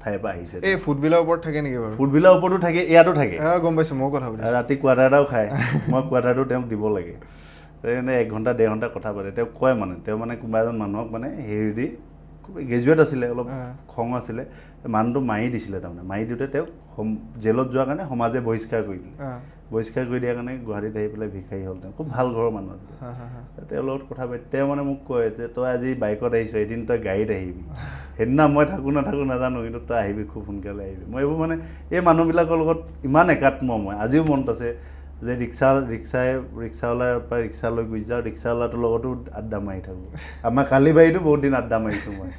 ঠাইৰ পৰা আহিছে এই ফুটবিলাৰ ওপৰত থাকে নেকি বাৰু ফুটবিলাৰ ওপৰতো থাকে ইয়াতো থাকে গম পাইছোঁ মই কথা পাতিছোঁ ৰাতি কোৱাৰ্টাৰ এটাও খায় মই কোৱাৰ্টাৰটো তেওঁক দিব লাগে সেইকাৰণে 1 ঘণ্টা 1.5 ঘণ্টা কথা পাতে তেওঁ কয় মানে তেওঁ মানে কোনোবা এজন মানুহক মানে হেৰি দি গ্ৰেজুৱেট আছিলে অলপ খং আছিলে মানুহটো মাৰি দিছিলে তাৰমানে মাৰি দিওঁতে তেওঁক জেলত যোৱাৰ কাৰণে সমাজে বহিষ্কাৰ কৰি দিলে বহিষ্কাৰ কৰি দিয়াৰ কাৰণে গুৱাহাটীত আহি পেলাই ভিক্ষাৰী হ'ল তেওঁ খুব ভাল ঘৰৰ মানুহ আছিলে তেওঁৰ লগত কথা পাতি তেওঁ মানে মোক কয় যে তই আজি বাইকত আহিছ এদিন তই গাড়ীত আহিবি সেইদিনা মই থাকোঁ নাজানো কিন্তু তই আহিবি খুব সোনকালে আহিবি মই এইবোৰ মানে এই মানুহবিলাকৰ লগত ইমান একাত্ম মই আজিও মনত আছে যে ৰিক্সাৱালাৰ পৰা ৰিক্সা লৈ গুচি যাওঁ ৰিক্সাৱালাটোৰ লগতো আড্ডা মাৰি থাকোঁ আমাৰ কালিবাৰীতো বহুত দিন আড্ডা মাৰিছোঁ মই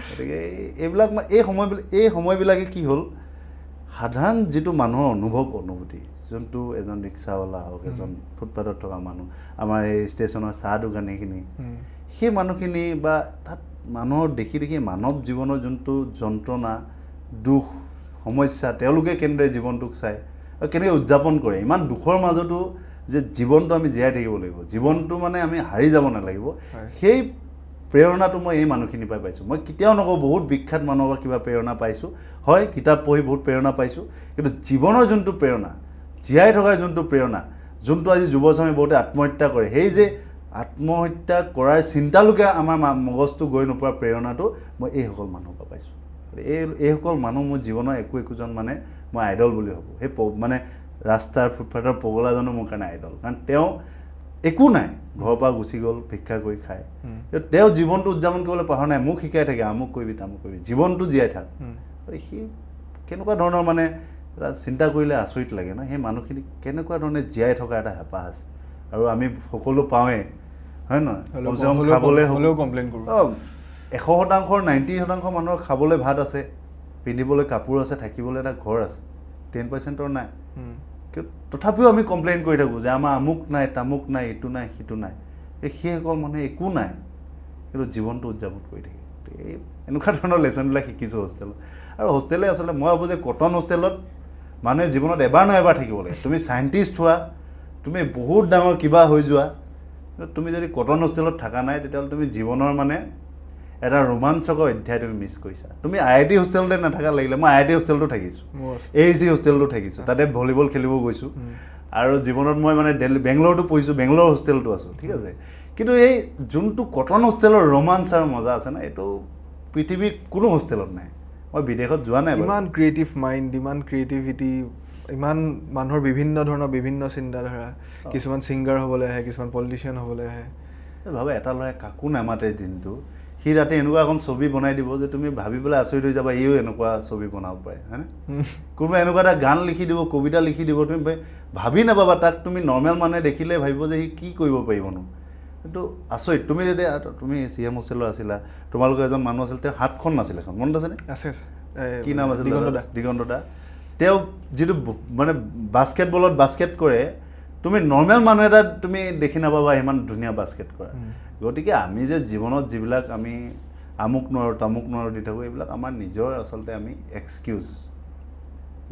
গতিকে এইবিলাক এই সময়বিলাকে কি হ'ল সাধাৰণ যিটো মানুহৰ অনুভূতি যোনটো এজন ৰিক্সাৱালা হওক এজন ফুটপাথত থকা মানুহ আমাৰ এই ষ্টেচনৰ চাহ দোকানীখিনি সেই মানুহখিনি বা তাত মানুহৰ দেখি মানৱ জীৱনৰ যোনটো যন্ত্ৰণা দুখ সমস্যা তেওঁলোকে কেনেদৰে জীৱনটোক চায় আৰু কেনেকৈ উদযাপন কৰে ইমান দুখৰ মাজতো যে জীৱনটো আমি জীয়াই থাকিব লাগিব, জীৱনটো মানে আমি হাৰি যাব নালাগিব, সেই প্ৰেৰণাটো মই এই মানুহখিনিৰ পৰাই পাইছোঁ। মই কেতিয়াও নকওঁ বহুত বিখ্যাত মানুহৰ পৰা কিবা প্ৰেৰণা পাইছোঁ, হয় কিতাপ পঢ়ি বহুত প্ৰেৰণা পাইছোঁ, কিন্তু জীৱনৰ যোনটো প্ৰেৰণা, জীয়াই থকাৰ যোনটো প্ৰেৰণা, যোনটো আজি যুৱচামে বহুতে আত্মহত্যা কৰে, সেই যে আত্মহত্যা কৰাৰ চিন্তালৈকে আমাৰ মগজটো গৈ নোপোৱাৰ প্ৰেৰণাটো মই এইসকল মানুহৰ পৰা পাইছোঁ। এইসকল মানুহ মোৰ জীৱনৰ একোজন মানে মই আইডল বুলি ভাবোঁ। সেই মানে ৰাস্তাৰ ফুটপাথৰ পগলাজনো মোৰ কাৰণে আইডল, কাৰণ তেওঁ একো নাই, ঘৰৰ পৰা গুচি গ'ল, ভিক্ষা কৰি খায়, তেওঁ জীৱনটো উদযাপন কৰিবলৈ পাহৰা নাই, মোক শিকাই থাকে আমুক কৰিবি তামুক কৰিবি, জীৱনটো জীয়াই থাক। সি কেনেকুৱা ধৰণৰ মানে এটা চিন্তা কৰিলে আচৰিত লাগে ন, সেই মানুহখিনি কেনেকুৱা ধৰণে জীয়াই থকা এটা হেঁপাহ আছে। আৰু আমি সকলো পাওঁৱেই, হয় নহয়, কমচে কম খাবলৈ হ'লেও কমপ্লেইন কৰোঁ। 100%, 90% মানুহৰ খাবলৈ ভাত আছে, পিন্ধিবলৈ কাপোৰ আছে, থাকিবলৈ এটা ঘৰ আছে, 10%ৰ নাই। তথাপিও আমি কমপ্লেইন কৰি থাকোঁ যে আমাৰ আমুক নাই, তামুক নাই, ইটো নাই, সিটো নাই। সেইসকল মানুহে একো নাই, কিন্তু জীৱনটো উদযাপন কৰি থাকে। এই এনেকুৱা ধৰণৰ লেচনবিলাক শিকিছোঁ হোষ্টেলত। আৰু হোষ্টেলে আচলতে মই ভাবোঁ যে কটন হোষ্টেলত মানুহে জীৱনত এবাৰ নহয় এবাৰ থাকিব লাগে। তুমি চাইণ্টিষ্ট হোৱা, তুমি বহুত ডাঙৰ কিবা হৈ যোৱা, তুমি যদি কটন হোষ্টেলত থকা নাই, তেতিয়াহ'লে তুমি জীৱনৰ মানে এটা ৰোমাঞ্চকৰ অধ্যায় তুমি মিছ কৰিছা। তুমি IIT হোষ্টেলতে নাথাকা লাগিলে, মই IIT হোষ্টেলতো থাকিছোঁ, AEC হোষ্টেলতো থাকিছোঁ, তাতে ভলীবল খেলিব গৈছোঁ। আৰু জীৱনত মই মানে বেংগলোৰতো পঢ়িছোঁ, বেংগলোৰ হোষ্টেলতো আছোঁ, ঠিক আছে। কিন্তু এই যোনটো কটন হোষ্টেলৰ ৰোমাঞ্চ আৰু মজা আছে না, এইটো পৃথিৱীৰ কোনো হোষ্টেলত নাই। মই বিদেশত যোৱা নাই, ইমান ক্ৰিয়েটিভ মাইণ্ড, ইমান ক্ৰিয়েটিভিটি, ইমান মানুহৰ বিভিন্ন ধৰণৰ বিভিন্ন চিন্তাধাৰা, কিছুমান ছিংগাৰ হ'বলৈ আহে, কিছুমান পলিটিচিয়ান হ'বলৈ আহে। ভাবে এটা ল'ৰাই কাকো নামাতে দিনটো, সি ৰাতি এনেকুৱা এখন ছবি বনাই দিব যে তুমি ভাবি পেলাই আচৰিত হৈ যাবা, ইও এনেকুৱা ছবি বনাব পাৰে, হয়নে? কোনোবাই এনেকুৱা এটা গান লিখি দিব, কবিতা লিখি দিব, তুমি ভাবি নাপাবা, তাক তুমি নৰ্মেল মানুহে দেখিলে ভাবিব যে সি কি কৰিব পাৰিবনো। কিন্তু আচৰিত, তুমি যদি তুমি CM হোষ্টেলত আছিলা, তোমালোকৰ এজন মানুহ আছিল, তেওঁ হাতখন নাছিলে, এখন মনত আছেনে? আছে। কি নাম আছিল? দিগন্ত দা। তেওঁ যিটো মানে বাস্কেটবলত বাস্কেট কৰে, তুমি নৰ্মেল মানুহ এটা তুমি দেখি নাপাবা ইমান ধুনীয়া বাস্কেট কৰা। গতিকে আমি যে জীৱনত যিবিলাক আমি আমুক নোৱাৰোঁ তামুক নোৱাৰোঁ দি থাকোঁ, এইবিলাক আমাৰ নিজৰ আচলতে আমি এক্সকিউজ।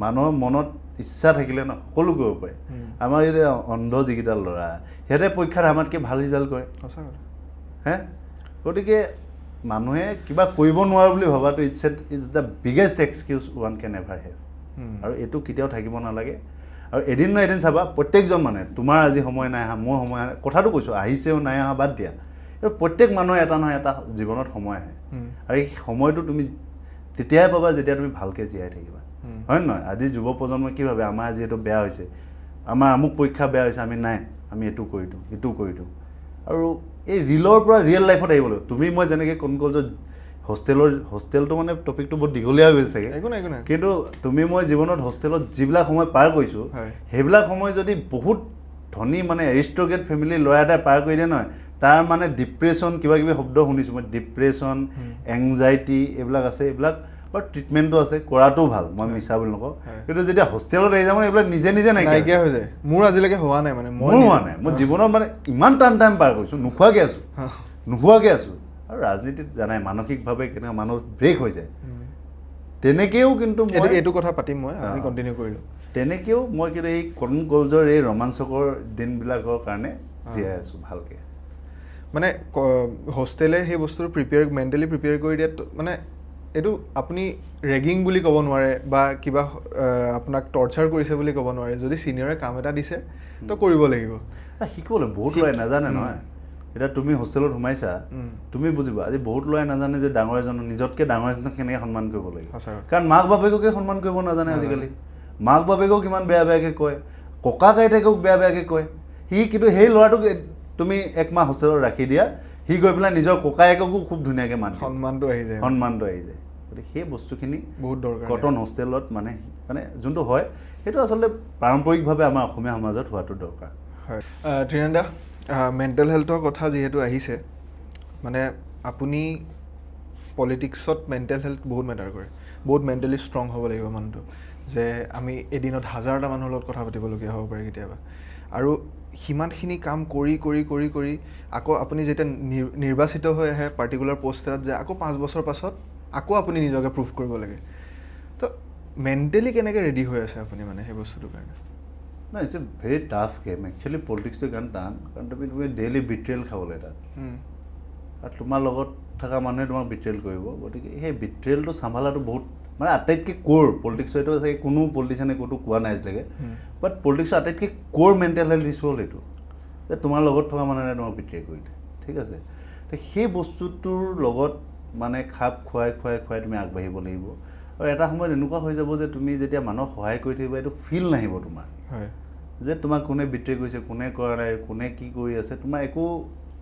মানুহৰ মনত ইচ্ছা থাকিলে ন সকলো কৰিব পাৰে। আমাৰ যদি অন্ধ যিকেইটা ল'ৰা, সিহঁতে পৰীক্ষাত আমাতকৈ ভাল ৰিজাল্ট কৰে, হে। গতিকে মানুহে কিবা কৰিব নোৱাৰোঁ বুলি ভবাটো it's the biggest excuse one can ever have. আৰু এইটো কেতিয়াও থাকিব নালাগে। আৰু এদিন নহয় এদিন চাবা, প্ৰত্যেকজন মানুহে, তোমাৰ আজি সময় নাই অহা, মোৰ সময় কথাটো কৈছোঁ, আহিছেও নাই অহা বাদ দিয়া, প্ৰত্যেক মানুহৰ এটা নহয় এটা জীৱনত সময় আহে। আৰু এই সময়টো তুমি তেতিয়াই পাবা যেতিয়া তুমি ভালকৈ জীয়াই থাকিবা, হয় নহয়? আজি যুৱ প্ৰজন্মই কি ভাবে, আমাৰ যিহেতু বেয়া হৈছে, আমাৰ আমুক পৰীক্ষা বেয়া হৈছে, আমি নাই, আমি এইটো কৰি দিওঁ, এইটো কৰি দিওঁ। আৰু এই ৰিলৰ পৰা ৰিয়েল লাইফত আহিব লাগিব। তুমি মই যেনেকৈ কোন কলেজত হোষ্টেলটো মানে টপিকটো বহুত দীঘলীয়া হৈ গৈছে চাগে, কিন্তু তুমি মই জীৱনত হোষ্টেলত যিবিলাক সময় পাৰ কৰিছোঁ, সেইবিলাক সময় যদি বহুত ধনী মানে এৰিষ্টক্ৰেট ফেমিলিৰ ল'ৰা এটাই পাৰ কৰি দিয়ে নহয়, তাৰ মানে ডিপ্ৰেশ্যন, কিবা কিবি শব্দ শুনিছোঁ মই, ডিপ্ৰেশ্যন, এংজাইটি এইবিলাক আছে, এইবিলাক বাৰু ট্ৰিটমেণ্টটো আছে, কৰাটোও ভাল, মই মিছা বুলি নকওঁ। কিন্তু যেতিয়া হোষ্টেলত আহি যাওঁ মানে এইবিলাক নিজে নিজে নাইকিয়া হৈ যায়। মোৰ আজিলৈকে হোৱা নাই, মানে মোৰো হোৱা নাই। মই জীৱনত মানে ইমান টাইম পাৰ কৰিছোঁ, নোখোৱাকৈ আছোঁ। আৰু ৰাজনীতিত জানাই মানসিকভাৱে কেনেকুৱা মানুহ ব্ৰেক হৈ যায়, তেনেকৈও কিন্তু এইটো কথা পাতিম মই, আমি কণ্টিনিউ কৰিলোঁ। তেনেকৈও মই কিন্তু এই কটন কলেজৰ এই ৰোমাঞ্চকৰ দিনবিলাকৰ কাৰণে জীয়াই আছোঁ ভালকৈ। মানে হোষ্টেলে সেই বস্তুটো মেণ্টেলি প্ৰিপেয়াৰ কৰি দিয়াত, মানে এইটো আপুনি ৰেগিং বুলি ক'ব নোৱাৰে বা কিবা আপোনাক টৰ্চাৰ কৰিছে বুলি ক'ব নোৱাৰে। যদি ছিনিয়ৰে কাম এটা দিছে তো কৰিব লাগিব, শিকিবলৈ। বহুত ল'ৰাই নাজানে নহয়। এতিয়া তুমি হোষ্টেলত সোমাইছা, তুমি বুজিবা, আজি বহুত ল'ৰাই নাজানে যে ডাঙৰ এজনক, নিজতকৈ ডাঙৰ এজনক কেনেকৈ সন্মান কৰিব লাগিব। কাৰণ মাক বাপেককে সন্মান কৰিব নাজানে আজিকালি। মাক বাপেকেও কিমান বেয়া বেয়াকৈ কয়, ককা আইতাকক বেয়া বেয়াকৈ কয়। কিন্তু সেই ল'ৰাটোক তুমি একমাহ হোষ্টেলত ৰাখি দিয়া, সি গৈ পেলাই নিজৰ ককায়েককো খুব ধুনীয়াকৈ সন্মানটো আহি যায়। গতিকে সেই বস্তুখিনি বহুত দৰকাৰ কটন হোষ্টেলত মানে যোনটো হয়, সেইটো আচলতে পাৰম্পৰিকভাৱে আমাৰ অসমীয়া সমাজত হোৱাটো দৰকাৰ। হয়। ত্ৰিনয়ন দা, মেণ্টেল হেল্থৰ কথা যিহেতু আহিছে, মানে আপুনি পলিটিক্সত মেণ্টেল হেল্থ বহুত মেটাৰ কৰে, বহুত মেণ্টেলি ষ্ট্ৰং হ'ব লাগিব মানুহটো, যে আমি এদিনত 1000টা মানুহৰ লগত কথা পাতিবলগীয়া হ'ব পাৰে কেতিয়াবা। আৰু সিমানখিনি কাম কৰি আকৌ আপুনি যেতিয়া নিৰ্বাচিত হৈ আহে পাৰ্টিকুলাৰ পষ্ট এটাত, যে আকৌ 5 বছৰ পাছত আকৌ আপুনি নিজকে প্ৰুভ কৰিব লাগে। তো মেণ্টেলি কেনেকৈ ৰেডি হৈ আছে আপুনি মানে সেই বস্তুটোৰ কাৰণে? নাই, it's a very tough game actually. পলিটিক্সটো ইমান টান, কাৰণ তুমি ডেইলি বিট্ৰেল খাবলৈ তাত, আৰু তোমাৰ লগত থকা মানুহে তোমাক বিট্ৰেল কৰিব। গতিকে সেই বিট্ৰেলটো চম্ভালাটো বহুত মানে আটাইতকৈ ক'ৰ পলিটিক্সৰ, এইটো চাগে কোনো পলিটিচিয়ানে ক'তো কোৱা নাই আজিলৈকে, বাট পলিটিক্সৰ আটাইতকৈ ক'ৰ মেণ্টেল হেল্থ ইছ্যু হ'ল এইটো যে তোমাৰ লগত থকা মানুহে তোমাক বিট্ৰে কৰিলে। ঠিক আছে, তো সেই বস্তুটোৰ লগত মানে খাপ খুৱাই খুৱাই খুৱাই তুমি আগবাঢ়িব লাগিব। আৰু এটা সময়ত এনেকুৱা হৈ যাব যে তুমি যেতিয়া মানুহক সহায় কৰি থাকিবা, এইটো ফিল নাহিব তোমাৰ যে তোমাক কোনে বিট্ৰে কৰিছে, কোনে কৰা নাই, কোনে কি কৰি আছে, তোমাৰ একো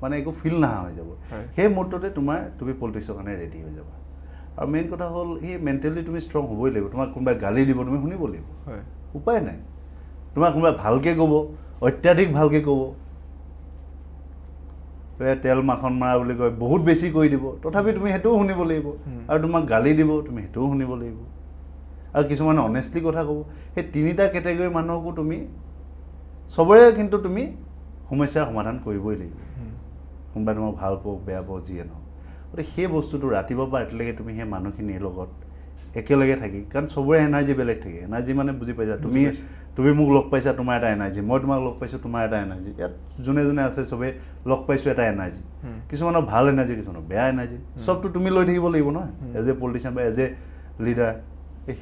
মানে একো ফিল নহা হৈ যাব। সেই মুহূৰ্ততে তুমি পলিটিক্সৰ কাৰণে ৰেডি হৈ যাবা। আৰু মেইন কথা হ'ল সেই মেণ্টেলি তুমি ষ্ট্ৰং হ'বই লাগিব। তোমাক কোনোবাই গালি দিব, তুমি শুনিব লাগিব, উপায় নাই। তোমাক কোনোবাই ভালকৈ ক'ব, অত্যাধিক ভালকৈ ক'ব, তেল মাখন মাৰা বুলি কয়, বহুত বেছি কৰি দিব, তথাপি তুমি সেইটোও শুনিব লাগিব। আৰু তোমাক গালি দিব, তুমি সেইটোও শুনিব লাগিব। আৰু কিছুমানে অনেষ্টলি কথা ক'ব। সেই তিনিটা কেটেগৰীৰ মানুহকো তুমি চবৰে কিন্তু তুমি সমস্যাৰ সমাধান কৰিবই লাগিব। কোনোবাই তোমাক ভাল পাওক, বেয়া পাওক, যিয়ে নহওক। গতিকে সেই বস্তুটো ৰাতিপুৱাৰ পৰা ৰাতিলৈকে তুমি সেই মানুহখিনিৰ লগত একেলগে থাকি, কাৰণ চবৰে এনাৰ্জি বেলেগ থাকে। এনাৰ্জি মানে বুজি পাইছা, তুমি মোক লগ পাইছা, তোমাৰ এটা এনাৰ্জি, মই তোমাক লগ পাইছোঁ, তোমাৰ এটা এনাৰ্জি। ইয়াত যোনে যোনে আছে চবেই লগ পাইছোঁ এটা এনাৰ্জি। কিছুমানৰ ভাল এনাৰ্জি, কিছুমানৰ বেয়া এনাৰ্জি, চবটো তুমি লৈ থাকিব লাগিব নহয় এজ এ পলিটিচিয়ান বা এজ এ লিডাৰ।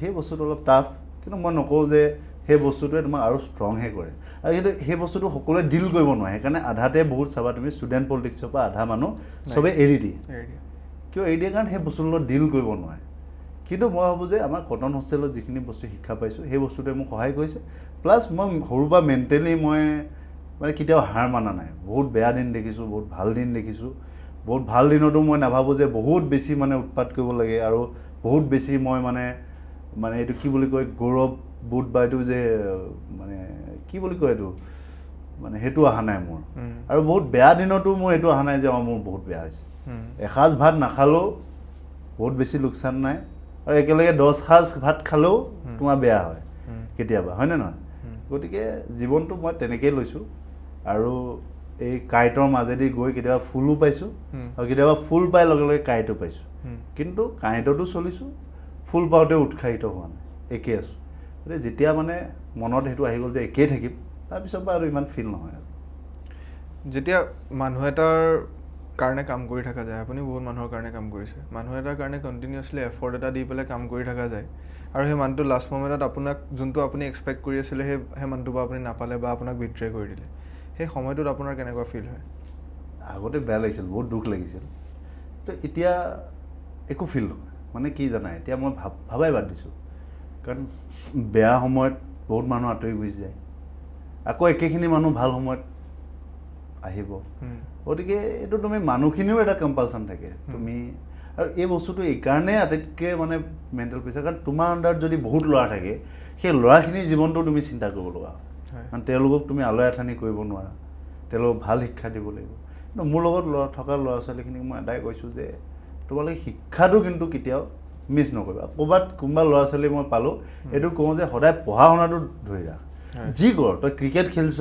সেই বস্তুটো অলপ টাফ, কিন্তু মই নকওঁ যে সেই বস্তুটোৱে তোমাক আৰু ষ্ট্ৰংহে কৰে। আৰু কিন্তু সেই বস্তুটো সকলোৱে ডিল কৰিব নোৱাৰে। সেইকাৰণে আধাতে বহুত চাবা তুমি ষ্টুডেণ্ট পলিটিক্সৰ পৰা আধা মানুহ চবেই এৰি দিয়ে। কিয় এৰি দিয়ে? কাৰণ সেই বস্তুটোৰ লগত ডিল কৰিব নোৱাৰে। কিন্তু মই ভাবোঁ যে আমাৰ কটন হোষ্টেলত যিখিনি বস্তু শিক্ষা পাইছোঁ, সেই বস্তুটোৱে মোক সহায় কৰিছে। প্লাছ মই সৰুৰ পৰা মেণ্টেলি মই মানে কেতিয়াও হাৰ মানা নাই। বহুত বেয়া দিন দেখিছোঁ, বহুত ভাল দিন দেখিছোঁ। বহুত ভাল দিনতো মই নাভাবোঁ যে বহুত বেছি মানে উৎপাত কৰিব লাগে, আৰু বহুত বেছি মই মানে এইটো কি বুলি কয়, গৌৰৱ বোধ বা এইটো যে মানে কি বুলি কয় এইটো, মানে সেইটো অহা নাই মোৰ। আৰু বহুত বেয়া দিনতো মোৰ এইটো অহা নাই যে মোৰ বহুত বেয়া হৈছে। এসাঁজ ভাত নাখালেও বহুত বেছি লোকচান নাই, আৰু একেলগে 10 সাঁজ ভাত খালেও তোমাৰ বেয়া হয় কেতিয়াবা, হয়নে নহয়? গতিকে জীৱনটো মই তেনেকেই লৈছোঁ। আৰু এই কাঁইটৰ মাজেদি গৈ কেতিয়াবা ফুলো পাইছোঁ, আৰু কেতিয়াবা ফুল পাই লগে লগে কাঁইটো পাইছোঁ। কিন্তু কাঁইটতো চলিছোঁ, ফুল পাওঁতে উৎসাহিত হোৱা নাই, একেই আছোঁ। গতিকে যেতিয়া মানে মনত সেইটো আহি গ'ল যে একেই থাকিম, তাৰপিছৰ পৰা আৰু ইমান ফিল নহয়। আৰু যেতিয়া মানুহ এটাৰ কাৰণে কাম কৰি থকা যায়, আপুনি বহুত মানুহৰ কাৰণে কাম কৰিছে, মানুহ এটাৰ কাৰণে কণ্টিনিউৱাছলি এফৰ্ট এটা দি পেলাই কাম কৰি থকা যায়, আৰু সেই মানুহটো লাষ্ট মমেণ্টত আপোনাক যোনটো আপুনি এক্সপেক্ট কৰি আছিলে সেই মানুহটো বা আপুনি নাপালে বা আপোনাক বিট্ৰে কৰি দিলে, সেই সময়টোত আপোনাৰ কেনেকুৱা ফিল হয়? আগতে বেয়া লাগিছিল, বহুত দুখ লাগিছিল। তো এতিয়া একো ফিল নহয়। মানে কি জানা, এতিয়া মই ভাবাই বাদ দিছোঁ। কাৰণ বেয়া সময়ত বহুত মানুহ আঁতৰি গুচি যায়, আকৌ একেখিনি মানুহ ভাল সময়ত আহিব। গতিকে এইটো তুমি মানুহখিনিও এটা কম্পালশ্যন থাকে তুমি। আৰু এই বস্তুটো এইকাৰণে আটাইতকৈ মানে মেণ্টেল প্ৰেছাৰ, কাৰণ তোমাৰ আণ্ডাৰত যদি বহুত ল'ৰা থাকে, সেই ল'ৰাখিনিৰ জীৱনটো তুমি চিন্তা কৰিব লগা হয়। কাৰণ তেওঁলোকক তুমি আলৈ আথানি কৰিব নোৱাৰা, তেওঁলোকক ভাল শিক্ষা দিব লাগিব। কিন্তু মোৰ লগত থকা ল'ৰা ছোৱালীখিনিক মই এটাই কৈছোঁ যে তোমালোকে শিক্ষাটো কিন্তু কেতিয়াও মিছ নকৰিবা। ক'ৰবাত কোনোবা ল'ৰা ছোৱালী মই পালোঁ, এইটো কওঁ যে সদায় পঢ়া শুনাটো ধৰি ৰাখ। যি কৰ, তই ক্ৰিকেট খেলিছ,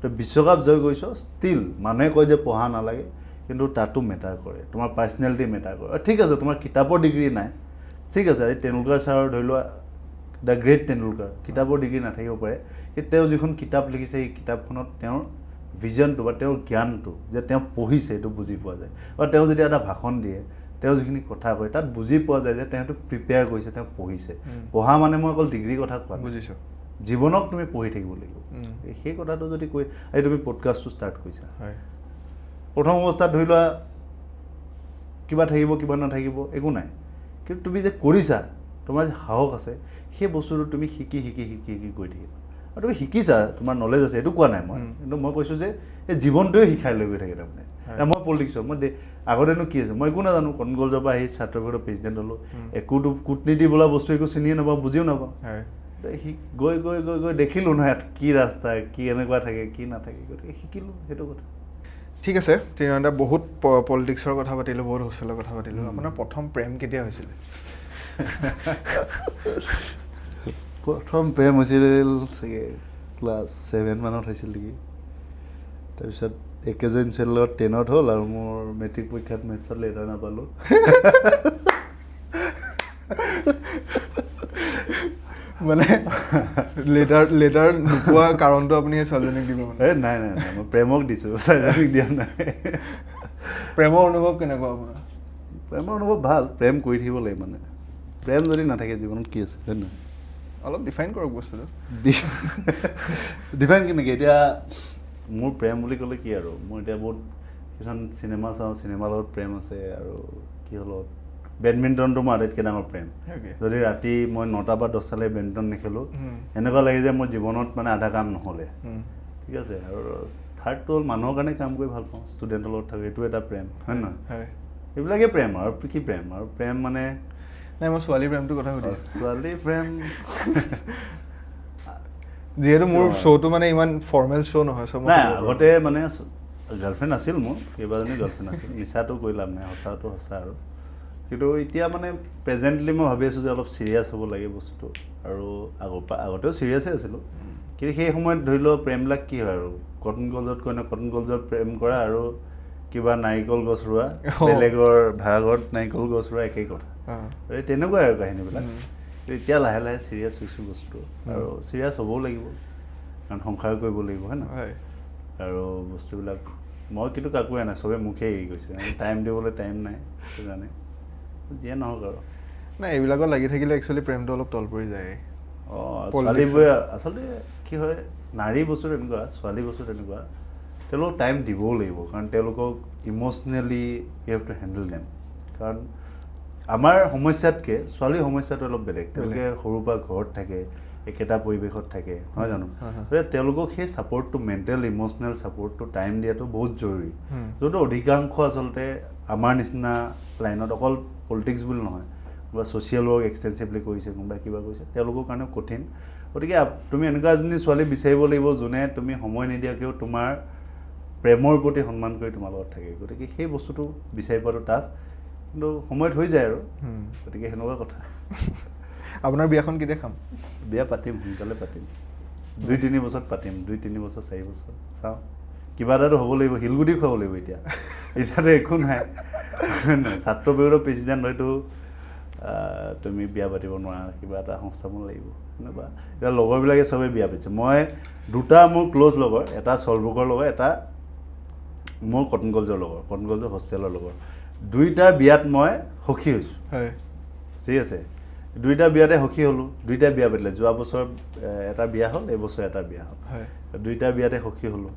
তই বিশ্বকাপ জয় কৰিছ, ষ্টিল মানুহে কয় যে পঢ়া নালাগে, কিন্তু তাতো মেটাৰ কৰে, তোমাৰ পাৰ্চনেলিটি মেটাৰ কৰে। ঠিক আছে, তোমাৰ কিতাপৰ ডিগ্ৰী নাই, ঠিক আছে, এই তেণ্ডুলকাৰ ছাৰৰ ধৰি লোৱা দ্য গ্ৰেট তেণ্ডুলকাৰ, কিতাপৰ ডিগ্ৰী নাথাকিব পাৰে, কিন্তু তেওঁ যিখন কিতাপ লিখিছে সেই কিতাপখনত তেওঁৰ ভিজনটো বা তেওঁৰ জ্ঞানটো যে তেওঁ পঢ়িছে এইটো বুজি পোৱা যায়। বা তেওঁ যেতিয়া এটা ভাষণ দিয়ে, তেওঁ যিখিনি কথা কয় তাত বুজি পোৱা যায় যে তেওঁটো প্ৰিপেয়াৰ কৰিছে, তেওঁ পঢ়িছে। পঢ়া মানে মই অকল ডিগ্ৰীৰ কথা কোৱা নাই, বুজিছোঁ, জীৱনক তুমি পঢ়ি থাকিব লাগিব। সেই কথাটো যদি কৈ এই তুমি পডকাষ্টটো ষ্টাৰ্ট কৰিছা, প্ৰথম অৱস্থাত ধৰি লোৱা কিবা থাকিব, কিবা নাথাকিব, একো নাই। কিন্তু তুমি যে কৰিছা, তোমাৰ যে সাহস আছে, সেই বস্তুটো তুমি শিকি শিকি শিকি শিকি গৈ থাকিবা। আৰু তুমি শিকিছা, তোমাৰ নলেজ আছে, এইটো কোৱা নাই মই, কিন্তু মই কৈছোঁ যে এই জীৱনটোৱে শিকাই লৈ গৈ থাকে। তাৰমানে মই পলিটিক্সৰ আগতেনো কি আছে, মই একো নাজানো। কটন কলেজৰ পৰা আহি ছাত্ৰ পৰিষদৰ প্ৰেচিডেণ্ট হ'লোঁ, একোতো কূটনীতি বোলা বস্তু একো চিনিয়ে নাপাওঁ, বুজিও নাপাওঁ। গৈ গৈ গৈ গৈ দেখিলোঁ নহয় ইয়াত কি ৰাস্তা, কি এনেকুৱা থাকে, কি নাথাকে, গতিকে শিকিলোঁ সেইটো কথা। ঠিক আছে ত্ৰিনয়ন দা, বহুত পলিটিক্সৰ কথা পাতিলোঁ, বহুত হোষ্টেলৰ কথা পাতিলোঁ। আপোনাৰ প্ৰথম প্ৰেম কেতিয়া হৈছিলে? প্ৰথম প্ৰেম হৈছিল চাগে ক্লাছ 7 মানত হৈছিল নেকি। তাৰপিছত একেজন ছোৱালীৰ লগত 10ত হ'ল, আৰু মোৰ মেট্ৰিক পৰীক্ষাত মেথছত লেটাৰ নাপালোঁ। মানে লেটাৰ নোপোৱা কাৰণটো আপুনি সেই ছোৱালীজনীক দিব মানে এই নাই মই প্ৰেমক দিছোঁ ছোৱালীজনীক দিয়া নাই প্ৰেমৰ অনুভৱ কেনেকুৱা আপোনাৰ প্ৰেমৰ অনুভৱ ভাল প্ৰেম কৰি থাকিব লাগে মানে প্ৰেম যদি নাথাকে জীৱনত কি আছে হয় নহয় অলপ ডিফাইন কৰক বস্তুটো ডিফাইন কেনেকৈ এতিয়া মোৰ প্ৰেম বুলি ক'লে কি আৰু মোৰ এতিয়া বহুত কিছুমান চিনেমা চাওঁ চিনেমাৰ লগত প্ৰেম আছে আৰু কি হ'ল বেডমিণ্টনটো মোৰ আটাইতকৈ ডাঙৰ প্ৰেম যদি ৰাতি মই 9টা বা 10টালৈ বেডমিণ্টন নেখেলোঁ এনেকুৱা লাগে যে মোৰ জীৱনত মানে আধা কাম নহ'লে ঠিক আছে আৰু থাৰ্ডটো হ'ল মানুহৰ কাৰণে কাম কৰি ভাল পাওঁ ষ্টুডেণ্টৰ লগত থাকোঁ এইটো এটা প্ৰেম হয় নহয় এইবিলাকেই প্ৰেম আৰু কি প্ৰেম আৰু প্ৰেম মানে নাই মই ছোৱালীৰ প্ৰেমটোৰ কথা সুধিছোঁ ছোৱালীৰ প্ৰেম যিহেতু মোৰ শ্ব'টো মানে ইমান ফৰ্মেল শ্ব' নহয় চ' নাই আগতে মানে গাৰ্লফ্ৰেণ্ড আছিল মোৰ কেইবাজনী গাৰ্লফ্ৰেণ্ড আছিল মিছাটো কৈ লাভ নাই সঁচাটো সঁচা আৰু কিন্তু এতিয়া মানে প্ৰেজেণ্টলি মই ভাবি আছোঁ যে অলপ ছিৰিয়াছ হ'ব লাগে বস্তুটো আৰু আগতেও ছিৰিয়াছেই আছিলোঁ কিন্তু সেই সময়ত ধৰি লওক প্ৰেমবিলাক কি হয় আৰু কটন কলেজত প্ৰেম কৰা আৰু কিবা নাৰিকল গছ ৰোৱা বেলেগৰ ভাড়াঘৰত নাৰিকল গছ ৰোৱা একেই কথা এই তেনেকুৱাই আৰু কাহিনীবিলাক এতিয়া লাহে লাহে ছিৰিয়াছ হৈছোঁ বস্তুটো আৰু ছিৰিয়াছ হ'বও লাগিব কাৰণ সংসাৰ কৰিব লাগিব হয় নহয় আৰু বস্তুবিলাক মই কিন্তু কাকো নাই চবে মুখেই এৰি গৈছে টাইম দিবলৈ টাইম নাই সেইকাৰণে যিয়ে নহওক আৰু নাই এইবিলাকত লাগি থাকিলে একচুৱেলি প্ৰেমটো অলপ তল পৰি যায় ছোৱালীবোৰে আচলতে কি হয় নাৰী বস্তু তেনেকুৱা ছোৱালী বস্তু তেনেকুৱা তেওঁলোকক টাইম দিবও লাগিব কাৰণ তেওঁলোকক emotionally you have to handle them কাৰণ আমাৰ সমস্যাতকৈ ছোৱালীৰ সমস্যাটো অলপ বেলেগ তেওঁলোকে সৰুৰ পৰা ঘৰত থাকে একেটা পৰিৱেশত থাকে নহয় জানো তেওঁলোকক সেই ছাপৰ্টটো মেণ্টেল ইম'চনেল ছাপৰ্টটো টাইম দিয়াটো বহুত জৰুৰী য'ত অধিকাংশ আচলতে আমাৰ নিচিনা লাইনত অকল পলিটিক্স বুলি নহয় বা ছ'চিয়েল ৱৰ্ক এক্সটেনচিভলি কৰিছে কোনোবাই কিবা কৰিছে তেওঁলোকৰ কাৰণেও কঠিন গতিকে তুমি এনেকুৱা এজনী ছোৱালী বিচাৰিব লাগিব যোনে তুমি সময় নিদিয়াকৈও তোমাৰ প্ৰেমৰ প্ৰতি সন্মান কৰি তোমাৰ লগত থাকে গতিকে সেই বস্তুটো বিচাৰি পোৱাটো টাফ কিন্তু সময়ত হৈ যায় আৰু গতিকে সেনেকুৱা কথা আপোনাৰ বিয়াখন কেতিয়া খাম বিয়া পাতিম সোনকালে পাতিম 2-3 বছৰত পাতিম 2-3 বছৰ 4 বছৰ চাওঁ কিবা এটাতো হ'ব লাগিব শিলগুটি খুৱাব লাগিব এতিয়াতো একো নাই ছাত্ৰ পৰিষদৰ প্ৰেচিডেণ্ট হয়তো তুমি বিয়া পাতিব নোৱাৰা কিবা এটা সংস্থাপন লাগিব সেনেকুৱা এতিয়া লগৰবিলাকে চবেই বিয়া পাতিছে মই দুটা মোৰ ক্ল'জ লগৰ এটা চলবুকৰ লগৰ এটা মোৰ কটন কলেজৰ হোষ্টেলৰ লগৰ দুইটাৰ বিয়াত মই সখী হৈছোঁ ঠিক আছে দুইটা বিয়াতে সখী হ'লোঁ দুইটা বিয়া পাতিলে যোৱা বছৰ এটা বিয়া হ'ল এইবছৰ এটা বিয়া হ'ল দুইটা বিয়াতে সখী হ'লোঁ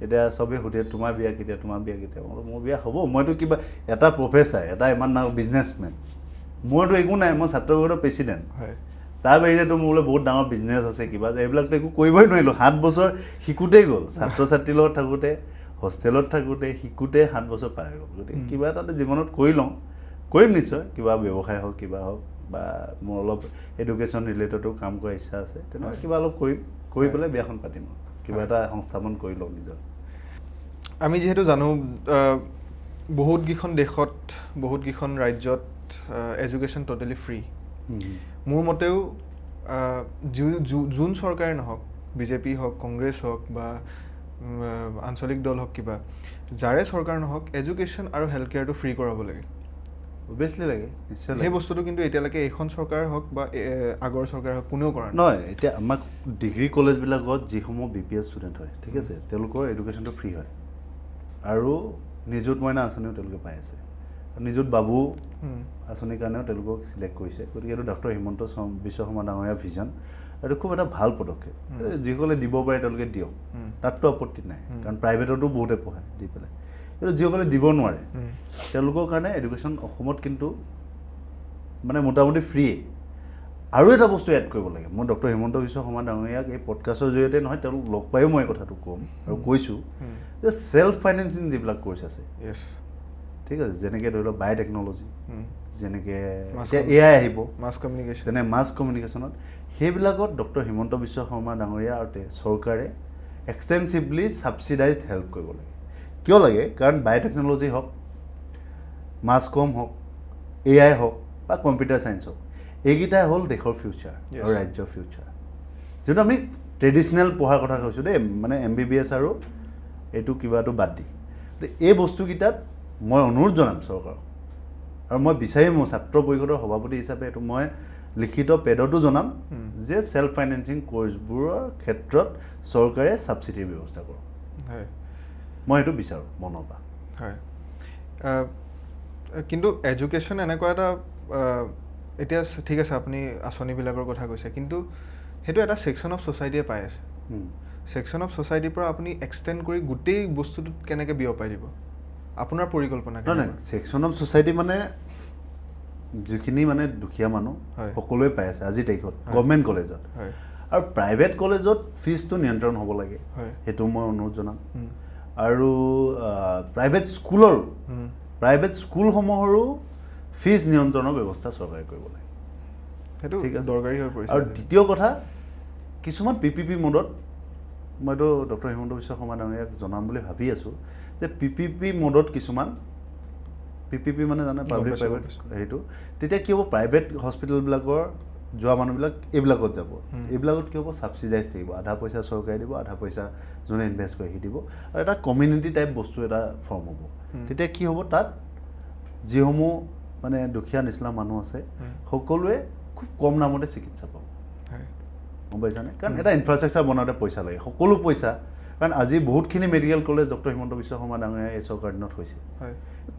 এতিয়া চবেই সুধে তোমাৰ বিয়া কেতিয়া মোৰ বিয়া হ'ব মইতো কিবা এটা প্ৰফেচাৰ এটা ইমান ডাঙৰ বিজনেছমেন মোৰতো একো নাই মই ছাত্ৰ পৰিষদৰ প্ৰেচিডেণ্ট তাৰ বাহিৰেতো মোৰ বোলে বহুত ডাঙৰ বিজনেছ আছে কিবা এইবিলাকতো একো কৰিবই নোৱাৰিলোঁ 7 বছৰ শিকোঁতেই গ'ল ছাত্ৰ ছাত্ৰীৰ লগত থাকোঁতে হোষ্টেলত থাকোঁতে শিকোঁতে 7 বছৰ পাৰ হৈ গ'ল গতিকে কিবা এটা জীৱনত কৰি লওঁ কৰিম নিশ্চয় কিবা ব্যৱসায় হওক কিবা হওক বা মোৰ অলপ এডুকেশ্যন ৰিলেটেডো কাম কৰাৰ ইচ্ছা আছে তেনেকুৱা কিবা অলপ কৰি পেলাই বিয়াখন পাতিম কিবা এটা সংস্থাপন কৰি লওঁ নিজৰ আমি যিহেতু জানো বহুতকেইখন দেশত বহুতকেইখন ৰাজ্যত এডুকেশ্যন টোটেলি ফ্ৰী মোৰ মতেও যোন চৰকাৰে নহওক বিজেপি হওক কংগ্ৰেছ হওক বা আঞ্চলিক দল হওক কিবা যাৰে চৰকাৰ নহওক এডুকেশ্যন আৰু হেল্থ কেয়াৰটো ফ্ৰী কৰাব লাগে অভিয়াছলি লাগে নিশ্চয় সেই বস্তুটো কিন্তু এতিয়ালৈকে এইখন চৰকাৰ হওক বা আগৰ চৰকাৰ হওক কোনেও কৰা নহয় এতিয়া আমাক ডিগ্ৰী কলেজবিলাকত যিসমূহ BPS ষ্টুডেণ্ট হয় ঠিক আছে তেওঁলোকৰ এডুকেশ্যনটো ফ্ৰী হয় আৰু নিযুত মইনা আঁচনিও তেওঁলোকে পাই আছে নিযুত বাবু আঁচনিৰ কাৰণেও তেওঁলোকক চিলেক্ট কৰিছে গতিকে এইটো ডক্টৰ হিমন্ত বিশ্ব শৰ্মা ডাঙৰীয়া ভিজন এইটো খুব এটা ভাল পদক্ষেপ যিসকলে দিব পাৰে তেওঁলোকে দিয়ক তাততো আপত্তি নাই কাৰণ প্ৰাইভেটতো বহুতে পঢ়ায় দি পেলাই কিন্তু যিসকলে দিব নোৱাৰে তেওঁলোকৰ কাৰণে এডুকেশ্যন অসমত কিন্তু মানে মোটামুটি ফ্ৰীয়ে আৰু এটা বস্তু এড কৰিব লাগে মই ডক্টৰ হিমন্ত বিশ্ব শৰ্মা ডাঙৰীয়াক এই পডকাষ্টৰ জৰিয়তে নহয় তেওঁলোক লগ পায়ো মই কথাটো ক'ম আৰু কৈছোঁ যে চেল্ফ ফাইনেন্সিং যিবিলাক কোৰ্চ আছে ঠিক আছে যেনেকৈ ধৰি লওক বায়'টেকন'লজি যেনেকৈ এতিয়া AI আহিব যেনে মাছ কমিউনিকেশ্যনত সেইবিলাকত ডক্টৰ হিমন্ত বিশ্ব শৰ্মা ডাঙৰীয়া আৰু চৰকাৰে এক্সটেনচিভলি ছাবচিডাইজড হেল্প কৰিব লাগে কিয় লাগে কাৰণ বায়'টেকন'লজি হওক মাছ কম হওক AI হওক বা কম্পিউটাৰ ছায়েন্স হওক এইকেইটাই হ'ল দেশৰ ফিউচাৰ আৰু ৰাজ্যৰ ফিউচাৰ যিহেতু আমি ট্ৰেডিশ্যনেল পঢ়াৰ কথা কৈছোঁ দেই মানে MBBS আৰু এইটো কিবাটো বাদ দি এই বস্তুকেইটাত মই অনুৰোধ জনাম চৰকাৰক আৰু মই বিচাৰিম মোৰ ছাত্ৰ পৰিষদৰ সভাপতি হিচাপে এইটো মই লিখিত পেডতো জনাম যে সেলফ ফাইনেন্সিং কোৰ্ছবোৰৰ ক্ষেত্ৰত চৰকাৰে সাবসিডিৰ ব্যৱস্থা কৰক হয় মই এইটো বিচাৰোঁ মনৰ পৰা হয় কিন্তু এডুকেশ্যন এনেকুৱা এটা এতিয়া ঠিক আছে আপুনি আঁচনিবিলাকৰ কথা কৈছে কিন্তু সেইটো এটা ছেকশ্যন অফ ছ'চাইটিয়ে পাই আছে ছেকশ্যন অফ ছ'চাইটিৰ পৰা আপুনি এক্সটেণ্ড কৰি গোটেই বস্তুটোত কেনেকৈ বিয়পাই দিব আপোনাৰ পৰিকল্পনা নহয় ছেকশ্যন অফ ছ'চাইটি মানে যিখিনি মানে দুখীয়া মানুহ সকলোৱে পাই আছে আজি তাৰিখত গভৰ্ণমেণ্ট কলেজত আৰু প্ৰাইভেট কলেজত ফিজটো নিয়ন্ত্ৰণ হ'ব লাগে সেইটো মই অনুৰোধ জনাম আৰু প্ৰাইভেট স্কুলসমূহৰো ফিজ নিয়ন্ত্ৰণৰ ব্যৱস্থা চৰকাৰে কৰিব লাগে সেইটো দৰকাৰী হৈ পৰিছে আৰু দ্বিতীয় কথা কিছুমান PPP মোডত মইতো ডক্টৰ হিমন্ত বিশ্ব শৰ্মা ডাঙৰীয়াক জনাম বুলি ভাবি আছোঁ যে PPP মোডত কিছুমান PPP মানে জানে পাব্লিক প্ৰাইভেট হেৰিটো তেতিয়া কি হ'ব প্ৰাইভেট হস্পিটেলবিলাকৰ যোৱা মানুহবিলাক এইবিলাকত যাব এইবিলাকত কি হ'ব ছাবচিডাইজ থাকিব আধা পইচা চৰকাৰে দিব আধা পইচা যোনে ইনভেষ্ট কৰে সি দিব আৰু এটা কমিউনিটি টাইপ বস্তু এটা ফৰ্ম হ'ব তেতিয়া কি হ'ব তাত যিসমূহ মানে দুখীয়া নিচিনা মানুহ আছে সকলোৱে খুব কম দামতে চিকিৎসা পাব গম পাইছানে কাৰণ এটা ইনফ্ৰাষ্ট্ৰাকচাৰ বনাওঁতে পইচা লাগে সকলো পইচা কাৰণ আজি বহুতখিনি medical college doctor Himanta Biswa Sharma ডাঙৰীয়া এই চৰকাৰ দিনত হৈছে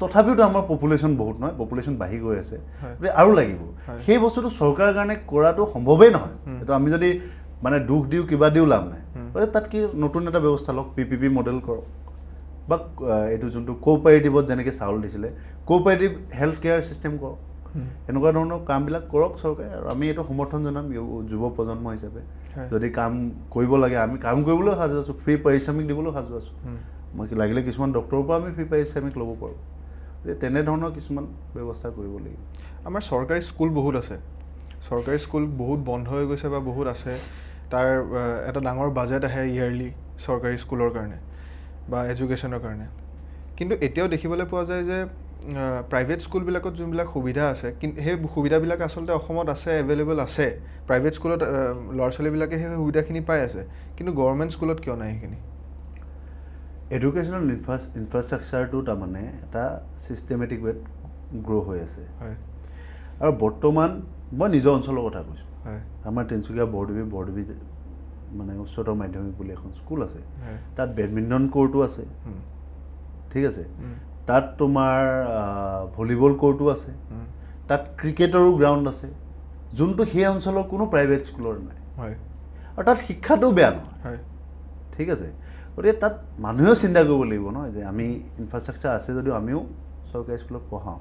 তথাপিওতো আমাৰ পপুলেশ্যন বহুত নহয় পপুলেশ্যন বাঢ়ি গৈ আছে গতিকে আৰু লাগিব সেই বস্তুটো চৰকাৰৰ কাৰণে কৰাটো সম্ভৱেই নহয় এইটো আমি যদি মানে দুখ দিওঁ কিবা দিওঁ লাভ নাই গতিকে তাত কি নতুন এটা ব্যৱস্থা লওক PPP মডেল কৰক বা এইটো যোনটো কোঅপাৰেটিভত যেনেকৈ চাউল দিছিলে কোঅপাৰেটিভ হেল্থ কেয়াৰ চিষ্টেম কৰক এনেকুৱা ধৰণৰ কামবিলাক কৰক চৰকাৰে আৰু আমি এইটো সমৰ্থন জনাম যুৱ প্ৰজন্ম হিচাপে যদি কাম কৰিব লাগে আমি কাম কৰিবলৈও সাজু আছোঁ ফ্ৰী পাৰিশ্ৰমিক দিবলৈও সাজু আছোঁ মই লাগিলে কিছুমান ডক্টৰৰ পৰা আমি ফ্ৰী পাৰিশ্ৰমিক ল'ব পাৰোঁ তেনেধৰণৰ কিছুমান ব্যৱস্থা কৰিব লাগিব আমাৰ চৰকাৰী স্কুল বহুত আছে চৰকাৰী স্কুল বহুত বন্ধ হৈ গৈছে বা বহুত আছে তাৰ এটা ডাঙৰ বাজেট আহে ইয়াৰলি চৰকাৰী স্কুলৰ কাৰণে বা এডুকেশ্যনৰ কাৰণে কিন্তু এতিয়াও দেখিবলৈ পোৱা যায় যে প্ৰাইভেট স্কুলবিলাকত যোনবিলাক সুবিধা আছে কিন্তু সেই সুবিধাবিলাক আচলতে অসমত আছে এভেইলেবল আছে প্ৰাইভেট স্কুলত ল'ৰা ছোৱালীবিলাকে সেই সুবিধাখিনি পাই আছে কিন্তু গভৰ্ণমেণ্ট স্কুলত কিয় নাই সেইখিনি এডুকেশ্যনেল ইনফ্ৰাষ্ট্ৰাকচাৰটো তাৰমানে এটা ছিষ্টেমেটিক ৱেত গ্ৰ' হৈ আছে আৰু বৰ্তমান মই নিজৰ অঞ্চলৰ কথা কৈছোঁ আমাৰ তিনিচুকীয়া বৰদেৱী মানে উচ্চতৰ মাধ্যমিক বুলি এখন স্কুল আছে তাত বেডমিণ্টন কোৰ্টো আছে ঠিক আছে তাত তোমাৰ ভলীবল কোৰ্টো আছে তাত ক্ৰিকেটৰো গ্ৰাউণ্ড আছে যোনটো সেই অঞ্চলৰ কোনো প্ৰাইভেট স্কুলৰ নাই আৰু তাত শিক্ষাটোও বেয়া নহয় ঠিক আছে গতিকে তাত মানুহেও চিন্তা কৰিব লাগিব নহয় যে আমি ইনফ্ৰাষ্ট্ৰাকচাৰ আছে যদিও আমিও চৰকাৰী স্কুলত পঢ়াওঁ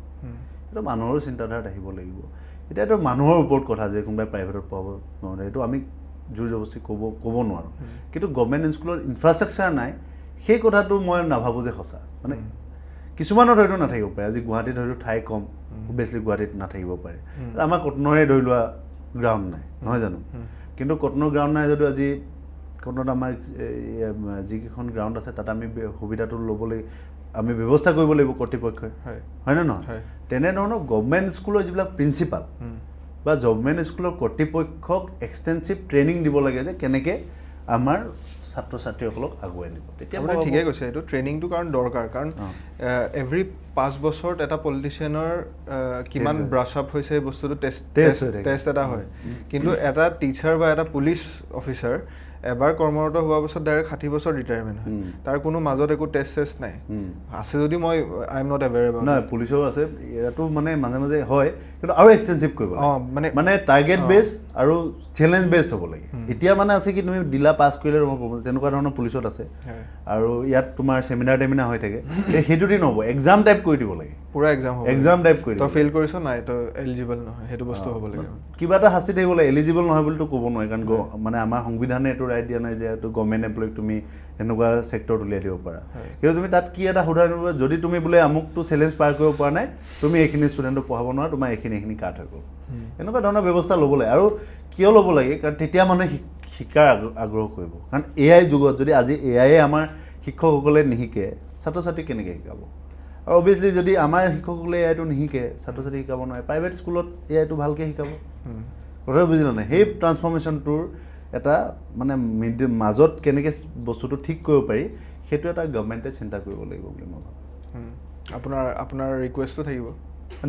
এইটো মানুহৰো চিন্তাধাৰাত আহিব লাগিব এতিয়া এইটো মানুহৰ ওপৰত কথা যে কোনোবাই প্ৰাইভেটত পঢ়াব নোৱাৰে এইটো আমি জোৰ জবৰদস্তি ক'ব নোৱাৰোঁ কিন্তু গভৰ্ণমেণ্ট স্কুলত ইনফ্ৰাষ্ট্ৰাকচাৰ নাই সেই কথাটো মই নাভাবোঁ যে সঁচা মানে কিছুমানত হয়তো নাথাকিব পাৰে আজি গুৱাহাটীত হয়তো ঠাই কম অভিয়াছলি গুৱাহাটীত নাথাকিব পাৰে আমাৰ কটনৰে ধৰি লোৱা গ্ৰাউণ্ড নাই নহয় জানো কিন্তু কটনৰ গ্ৰাউণ্ড নাই যদিও আজি কটনত আমাৰ যিকেইখন গ্ৰাউণ্ড আছে তাত আমি সুবিধাটো ল'বলৈ আমি ব্যৱস্থা কৰিব লাগিব কৰ্তৃপক্ষই হয়নে নহয় তেনেধৰণৰ গভৰ্ণমেণ্ট স্কুলৰ যিবিলাক প্ৰিন্সিপাল বা গভৰ্ণমেণ্ট স্কুলৰ কৰ্তৃপক্ষক এক্সটেনচিভ ট্ৰেইনিং দিব লাগে যে কেনেকৈ আমাৰ ছাত্ৰ ছাত্ৰীসকলক আগুৱাই নিব তেতিয়া আপুনি ঠিকেই কৈছে এইটো ট্ৰেইনিংটো কাৰণ দৰকাৰ কাৰণ এভৰি 5 বছৰত এটা পলিটিচিয়ানৰ কিমান ব্ৰাছ আপ হৈছে এই বস্তুটো টেষ্ট এটা হয় কিন্তু এটা টিচাৰ বা এটা পুলিচ অফিচাৰ এবাৰ কৰ্মৰত হোৱাৰ পাছত ডাইৰেক্ট 60 বছৰ ৰিটায়াৰমেণ্ট হয় তাৰ কোনো মাজত একো টেষ্ট নাই আছে যদি মই I am not aware about নাই পুলিচৰো আছে এটাতো মানে মাজে মাজে হয় কিন্তু আৰু এক্সটেনচিভ কৰিব লাগে মানে টাৰ্গেট বেছ আৰু চেলেঞ্জ বেছড হ'ব লাগে এতিয়া মানে আছে কি তুমি দিলা পাছ কৰিলে তেনেকুৱা ধৰণৰ পুলিচত আছে আৰু ইয়াত তোমাৰ চেমিনাৰ হৈ থাকে সেইটো দিন হ'ব এক্সাম টাইপ কৰি দিব লাগে পুৰা এক্সাম টাইপ কৰি তই ফেইল কৰিছ নাই তই এলিজিবল নহয় সেইটো বস্তু হ'ব লাগে কিবা এটা শাস্তি থাকিব লাগে এলিজিবল নহয় বুলিতো ক'ব নোৱাৰি কাৰণ মানে আমাৰ সংবিধানে এইটো ৰাইট দিয়া নাই যে এইটো গভৰ্ণমেণ্ট এমপ্লয়ীক তুমি এনেকুৱা ছেক্টৰত উলিয়াই দিব পাৰা কিন্তু তুমি তাত কি এটা সোধা যদি তুমি বোলে আমুকটো চেলেঞ্জ পাৰ কৰিব পৰা নাই তুমি এইখিনি ষ্টুডেণ্টক পঢ়াব নোৱাৰা তোমাৰ এইখিনি কাট হৈ গ'ল এনেকুৱা ধৰণৰ ব্যৱস্থা ল'ব লাগে আৰু কিয় ল'ব লাগে কাৰণ তেতিয়া মানুহে শিকাৰ আগ্ৰহ কৰিব কাৰণ AI যুগত যদি আজি AI আমাৰ শিক্ষকসকলে নিশিকে ছাত্ৰ ছাত্ৰীক কেনেকৈ শিকাব আৰু অভিয়াছলি যদি আমাৰ শিক্ষকসকলে AIটো নিশিকে ছাত্ৰ ছাত্ৰী শিকাব নোৱাৰে প্ৰাইভেট স্কুলত AIটো ভালকৈ শিকাব কথাটো বুজিলা নাই সেই ট্ৰান্সফৰ্মেশ্যনটোৰ এটা মানে মাজত কেনেকৈ বস্তুটো ঠিক কৰিব পাৰি সেইটো এটা গভৰ্ণমেণ্টে চিন্তা কৰিব লাগিব বুলি মই ভাবোঁ আপোনাৰ ৰিকুৱেষ্টটো থাকিব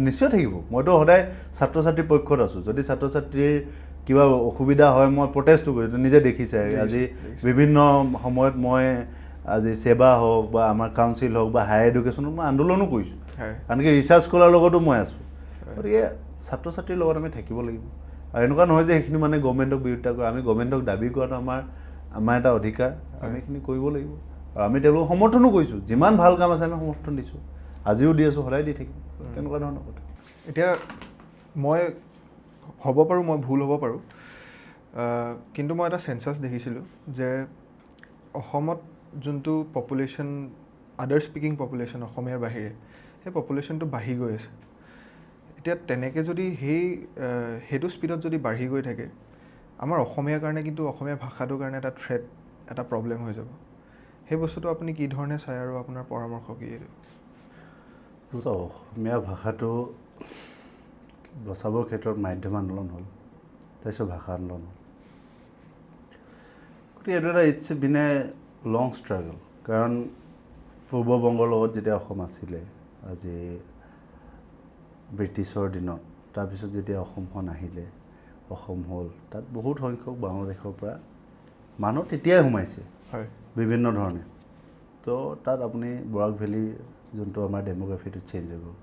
নিশ্চয় থাকিব মইতো সদায় ছাত্ৰ ছাত্ৰীৰ পক্ষত আছোঁ যদি ছাত্ৰ ছাত্ৰীৰ কিবা অসুবিধা হয় মই প্ৰটেষ্টটো কৰিছোঁ নিজে দেখিছে আজি বিভিন্ন সময়ত মই আজি সেৱা হওক বা আমাৰ কাউন্সিল হওক বা হায়াৰ এডুকেশ্যনত মই আন্দোলনো কৰিছোঁ আনকি ৰিচাৰ্চ স্কলাৰ লগতো মই আছোঁ গতিকে ছাত্ৰ ছাত্ৰীৰ লগত আমি থাকিব লাগিব আৰু এনেকুৱা নহয় যে সেইখিনি মানে গভৰ্ণমেণ্টক বিৰোধিতা কৰে আমি গভৰ্ণমেণ্টক দাবী কৰাটো আমাৰ এটা অধিকাৰ আমি এইখিনি কৰিব লাগিব আৰু আমি তেওঁলোকক সমৰ্থনো কৰিছোঁ যিমান ভাল কাম আছে আমি সমৰ্থন দিছোঁ আজিও দি আছোঁ সদায় দি থাকিম তেনেকুৱা ধৰণৰ কথা এতিয়া মই হ'ব পাৰোঁ মই ভুল হ'ব পাৰোঁ কিন্তু মই এটা চেঞ্চাছ দেখিছিলোঁ যে অসমত যোনটো পপুলেশ্যন আদাৰ স্পিকিং পপুলেশ্যন অসমীয়াৰ বাহিৰে সেই পপুলেশ্যনটো বাঢ়ি গৈ আছে এতিয়া তেনেকৈ যদি সেইটো স্পীডত যদি বাঢ়ি গৈ থাকে আমাৰ অসমীয়াৰ কাৰণে কিন্তু অসমীয়া ভাষাটোৰ কাৰণে এটা থ্ৰেট এটা প্ৰব্লেম হৈ যাব সেই বস্তুটো আপুনি কি ধৰণে চায় আৰু আপোনাৰ পৰামৰ্শ কি এইটো অসমীয়া ভাষাটো বচাবৰ ক্ষেত্ৰত মাধ্যম আন্দোলন হ'ল তাৰপিছত ভাষা আন্দোলন হ'ল গতিকে এইটো এটা it's been a long struggle কাৰণ পূৰ্ববংগৰ লগত যেতিয়া অসম আছিলে আজি ব্ৰিটিছৰ দিনত তাৰপিছত যেতিয়া অসমখন আহিলে অসম হ'ল তাত বহুত সংখ্যক বাংলাদেশৰ পৰা মানুহ তেতিয়াই সোমাইছে হয় বিভিন্ন ধৰণে তো তাত আপুনি বৰাক ভেলীৰ যোনটো আমাৰ ডেম'গ্ৰাফিটো চেঞ্জ হৈ গ'ল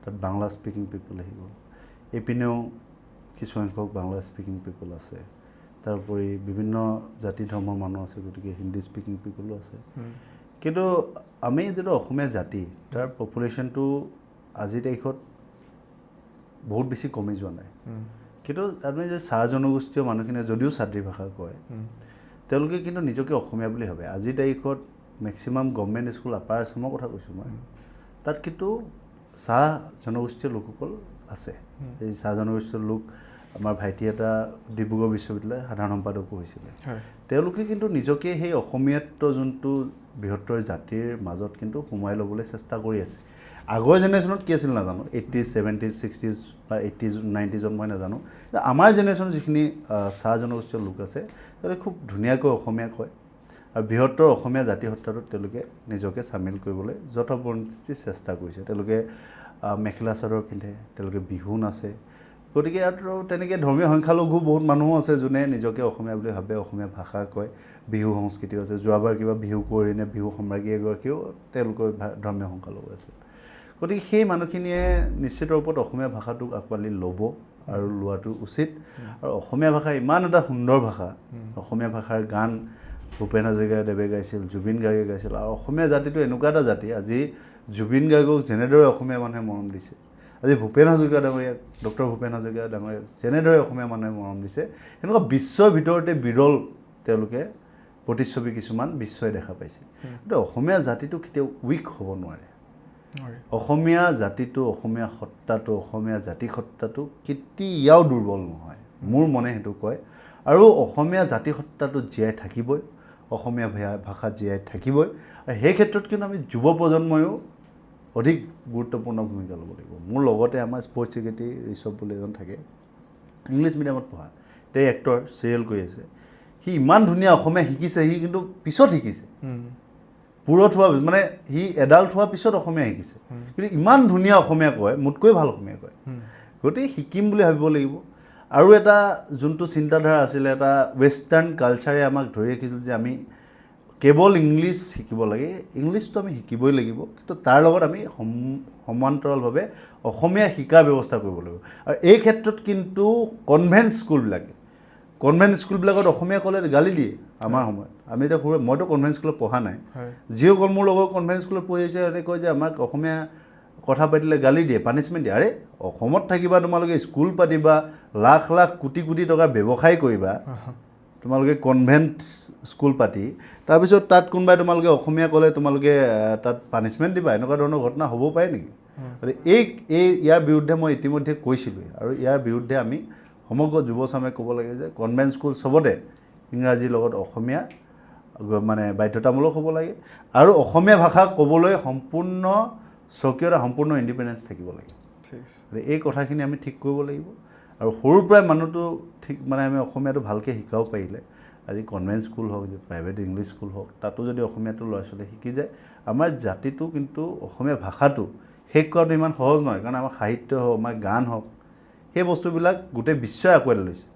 তাত বাংলা স্পিকিং পিপল আহি গ'ল এইপিনেও কিছুসংখ্যক বাংলা স্পিকিং পিপল আছে তাৰোপৰি বিভিন্ন জাতি ধৰ্মৰ মানুহ আছে গতিকে হিন্দী স্পিকিং পিপলো আছে কিন্তু আমি যিটো অসমীয়া জাতি তাৰ পপুলেশ্যনটো আজিৰ তাৰিখত বহুত বেছি কমি যোৱা নাই কিন্তু আপুনি যে চাহ জনগোষ্ঠীয় মানুহখিনিয়ে যদিও ছাত্ৰী ভাষা কয় তেওঁলোকে কিন্তু নিজকে অসমীয়া বুলি ভাবে আজিৰ তাৰিখত মেক্সিমাম গভৰ্ণমেণ্ট স্কুল আপাৰ আছামৰ কথা কৈছোঁ মই তাত কিন্তু চাহ জনগোষ্ঠীয় লোকসকল আছে এই চাহ জনগোষ্ঠীয় লোক আমাৰ ভাইটি এটা ডিব্ৰুগড় বিশ্ববিদ্যালয় সাধাৰণ সম্পাদকো হৈছিলে তেওঁলোকে কিন্তু নিজকে সেই অসমীয়াত্ব যোনটো বৃহত্তৰ জাতিৰ মাজত কিন্তু সোমাই ল'বলৈ চেষ্টা কৰি আছে আগৰ জেনেৰেশ্যনত কি আছিল নাজানো 80s 70s 60s বা 80s 90sত মই নাজানো আমাৰ জেনেৰেশ্যনত যিখিনি চাহ জনগোষ্ঠীয় লোক আছে তেওঁলোকে খুব ধুনীয়াকৈ অসমীয়া কয় আৰু বৃহত্তৰ অসমীয়া জাতি সত্তাটোত তেওঁলোকে নিজকে চামিল কৰিবলৈ যথোপৰিমাণে চেষ্টা কৰিছে তেওঁলোকে মেখেলা চাদৰ পিন্ধে তেওঁলোকে বিহু নাচে গতিকে আৰু তেনেকৈ ধৰ্মীয় সংখ্যালঘু বহুত মানুহো আছে যোনে নিজকে অসমীয়া বুলি ভাবে অসমীয়া ভাষা কয় বিহু সংস্কৃতিও আছে যোৱাবাৰ কিবা বিহু কৰিনে বিহু সম্ৰাজ্ঞী এগৰাকীও তেওঁলোকৰ ধৰ্মীয় সংখ্যালঘু আছিল গতিকে সেই মানুহখিনিয়ে নিশ্চিত ৰূপত অসমীয়া ভাষাটোক আঁকোৱালি ল'ব আৰু লোৱাটো উচিত আৰু অসমীয়া ভাষা ইমান এটা সুন্দৰ ভাষা অসমীয়া ভাষাৰ গান ভূপেন হাজৰিকাদেৱে গাইছিল জুবিন গাৰ্গে গাইছিল আৰু অসমীয়া জাতিটো এনেকুৱা এটা জাতি আজি জুবিন গাৰ্গক যেনেদৰে অসমীয়া মানুহে মৰম দিছে আজি ভূপেন হাজৰিকা ডাঙৰীয়াক ডক্টৰ ভূপেন হাজৰিকা ডাঙৰীয়াক যেনেদৰে অসমীয়া মানুহে মৰম দিছে এনেকুৱা বিশ্বৰ ভিতৰতে বিৰল তেওঁলোকে প্ৰতিচ্ছবি কিছুমান বিশ্বই দেখা পাইছে কিন্তু অসমীয়া জাতিটো কেতিয়াও উইক হ'ব নোৱাৰে অসমীয়া জাতিটো অসমীয়া সত্তাটো অসমীয়া জাতি সত্তাটো কেতিয়াও দুৰ্বল নহয় মোৰ মনে সেইটো কয় আৰু অসমীয়া জাতি সত্তাটো জীয়াই থাকিবই অসমীয়া ভাষা জীয়াই থাকিবই আৰু সেই ক্ষেত্ৰত কিন্তু আমি যুৱ প্ৰজন্ময়ো অধিক গুৰুত্বপূৰ্ণ ভূমিকা ল'ব লাগিব মোৰ লগতে আমাৰ স্পৰ্টছ ছেক্ৰেটাৰী ঋষভ বুলি এজন থাকে ইংলিছ মিডিয়ামত পঢ়া তেওঁ এক্টৰ চিৰিয়েল কৰি আছে সি ইমান ধুনীয়া অসমীয়া শিকিছে সি কিন্তু পিছত শিকিছে পুৰত হোৱা মানে সি এডাল্ট হোৱাৰ পিছত অসমীয়া শিকিছে কিন্তু ইমান ধুনীয়া অসমীয়া কয় মোতকৈ ভাল অসমীয়া কয় গতিকে শিকিম বুলি ভাবিব লাগিব আৰু এটা যোনটো চিন্তাধাৰা আছিলে এটা ৱেষ্টাৰ্ণ কালচাৰে আমাক ধৰি ৰাখিছিল যে আমি কেৱল ইংলিছ শিকিব লাগে ইংলিছটো আমি শিকিবই লাগিব কিন্তু তাৰ লগত আমি সমান্তৰালভাৱে অসমীয়া শিকাৰ ব্যৱস্থা কৰিব লাগিব আৰু এই ক্ষেত্ৰত কিন্তু কনভেন্ট স্কুলবিলাকত অসমীয়া ক'লে গালি দিয়ে আমাৰ সময়ত আমি এতিয়া মইতো কনভেন্ট স্কুলত পঢ়া নাই যিসকল মোৰ লগৰ কনভেন্ট স্কুলত পঢ়ি আহিছে সিহঁতে কয় যে আমাক অসমীয়া কথা পাতিলে গালি দিয়ে পানিছমেণ্ট দিয়ে আৰে অসমত থাকিবা তোমালোকে স্কুল পাতিবা লাখ লাখ কোটি কোটি টকাৰ ব্যৱসায় কৰিবা তোমালোকে কনভেন্ট স্কুল পাতি তাৰপিছত তাত কোনোবাই তোমালোকে অসমীয়া ক'লে তোমালোকে তাত পানিছমেণ্ট দিবা এনেকুৱা ধৰণৰ ঘটনা হ'ব পাৰে নেকি গতিকে ইয়াৰ বিৰুদ্ধে মই ইতিমধ্যে কৈছিলোঁ আৰু ইয়াৰ বিৰুদ্ধে আমি সমগ্ৰ যুৱচামে ক'ব লাগে যে কনভেন্ট স্কুল চবতে ইংৰাজীৰ লগত অসমীয়া মানে বাধ্যতামূলক হ'ব লাগে আৰু অসমীয়া ভাষা ক'বলৈ সম্পূৰ্ণ স্বকীয়তা সম্পূৰ্ণ ইণ্ডিপেণ্ডেঞ্চ থাকিব লাগে এই কথাখিনি আমি ঠিক কৰিব লাগিব আৰু সৰুৰ পৰাই মানুহটো ঠিক মানে আমি অসমীয়াটো ভালকৈ শিকাব পাৰিলে আজি কনভেন্ট স্কুল হওক প্ৰাইভেট ইংলিছ স্কুল হওক তাতো যদি অসমীয়াটো ল'ৰা ছোৱালীয়ে শিকি যায় আমাৰ জাতিটো কিন্তু অসমীয়া ভাষাটো শেষ কৰাটো ইমান সহজ নহয়, কাৰণ আমাৰ সাহিত্য হওক, আমাৰ গান হওক, সেই বস্তুবিলাক গোটেই বিশ্বই আঁকোৱালি লৈছে।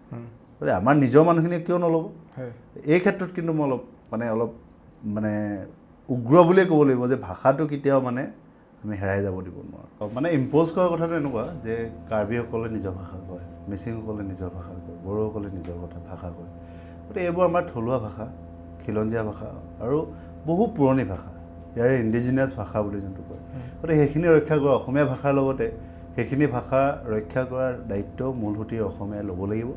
গতিকে আমাৰ নিজৰ মানুহখিনিয়ে কিয় নল'ব? এই ক্ষেত্ৰত কিন্তু মই অলপ উগ্ৰ বুলিয়ে ক'ব লাগিব যে ভাষাটো কেতিয়াও আমি হেৰাই যাব দিব নোৱাৰোঁ। ইম্প'জ কৰাৰ কথাটো এনেকুৱা যে কাৰ্বিসকলে নিজৰ ভাষা কয়, মিচিংসকলে নিজৰ ভাষা কয়, বড়োসকলে নিজৰ ভাষা কয়। গতিকে এইবোৰ আমাৰ থলুৱা ভাষা, খিলঞ্জীয়া ভাষা আৰু বহু পুৰণি ভাষা, ইয়াৰে ইণ্ডিজিনিয়াছ ভাষা বুলি যোনটো কয়। গতিকে সেইখিনি ৰক্ষা কৰা, অসমীয়া ভাষাৰ লগতে সেইখিনি ভাষা ৰক্ষা কৰাৰ দায়িত্ব মূলসুঁতিৰ অসমীয়াই ল'ব লাগিব।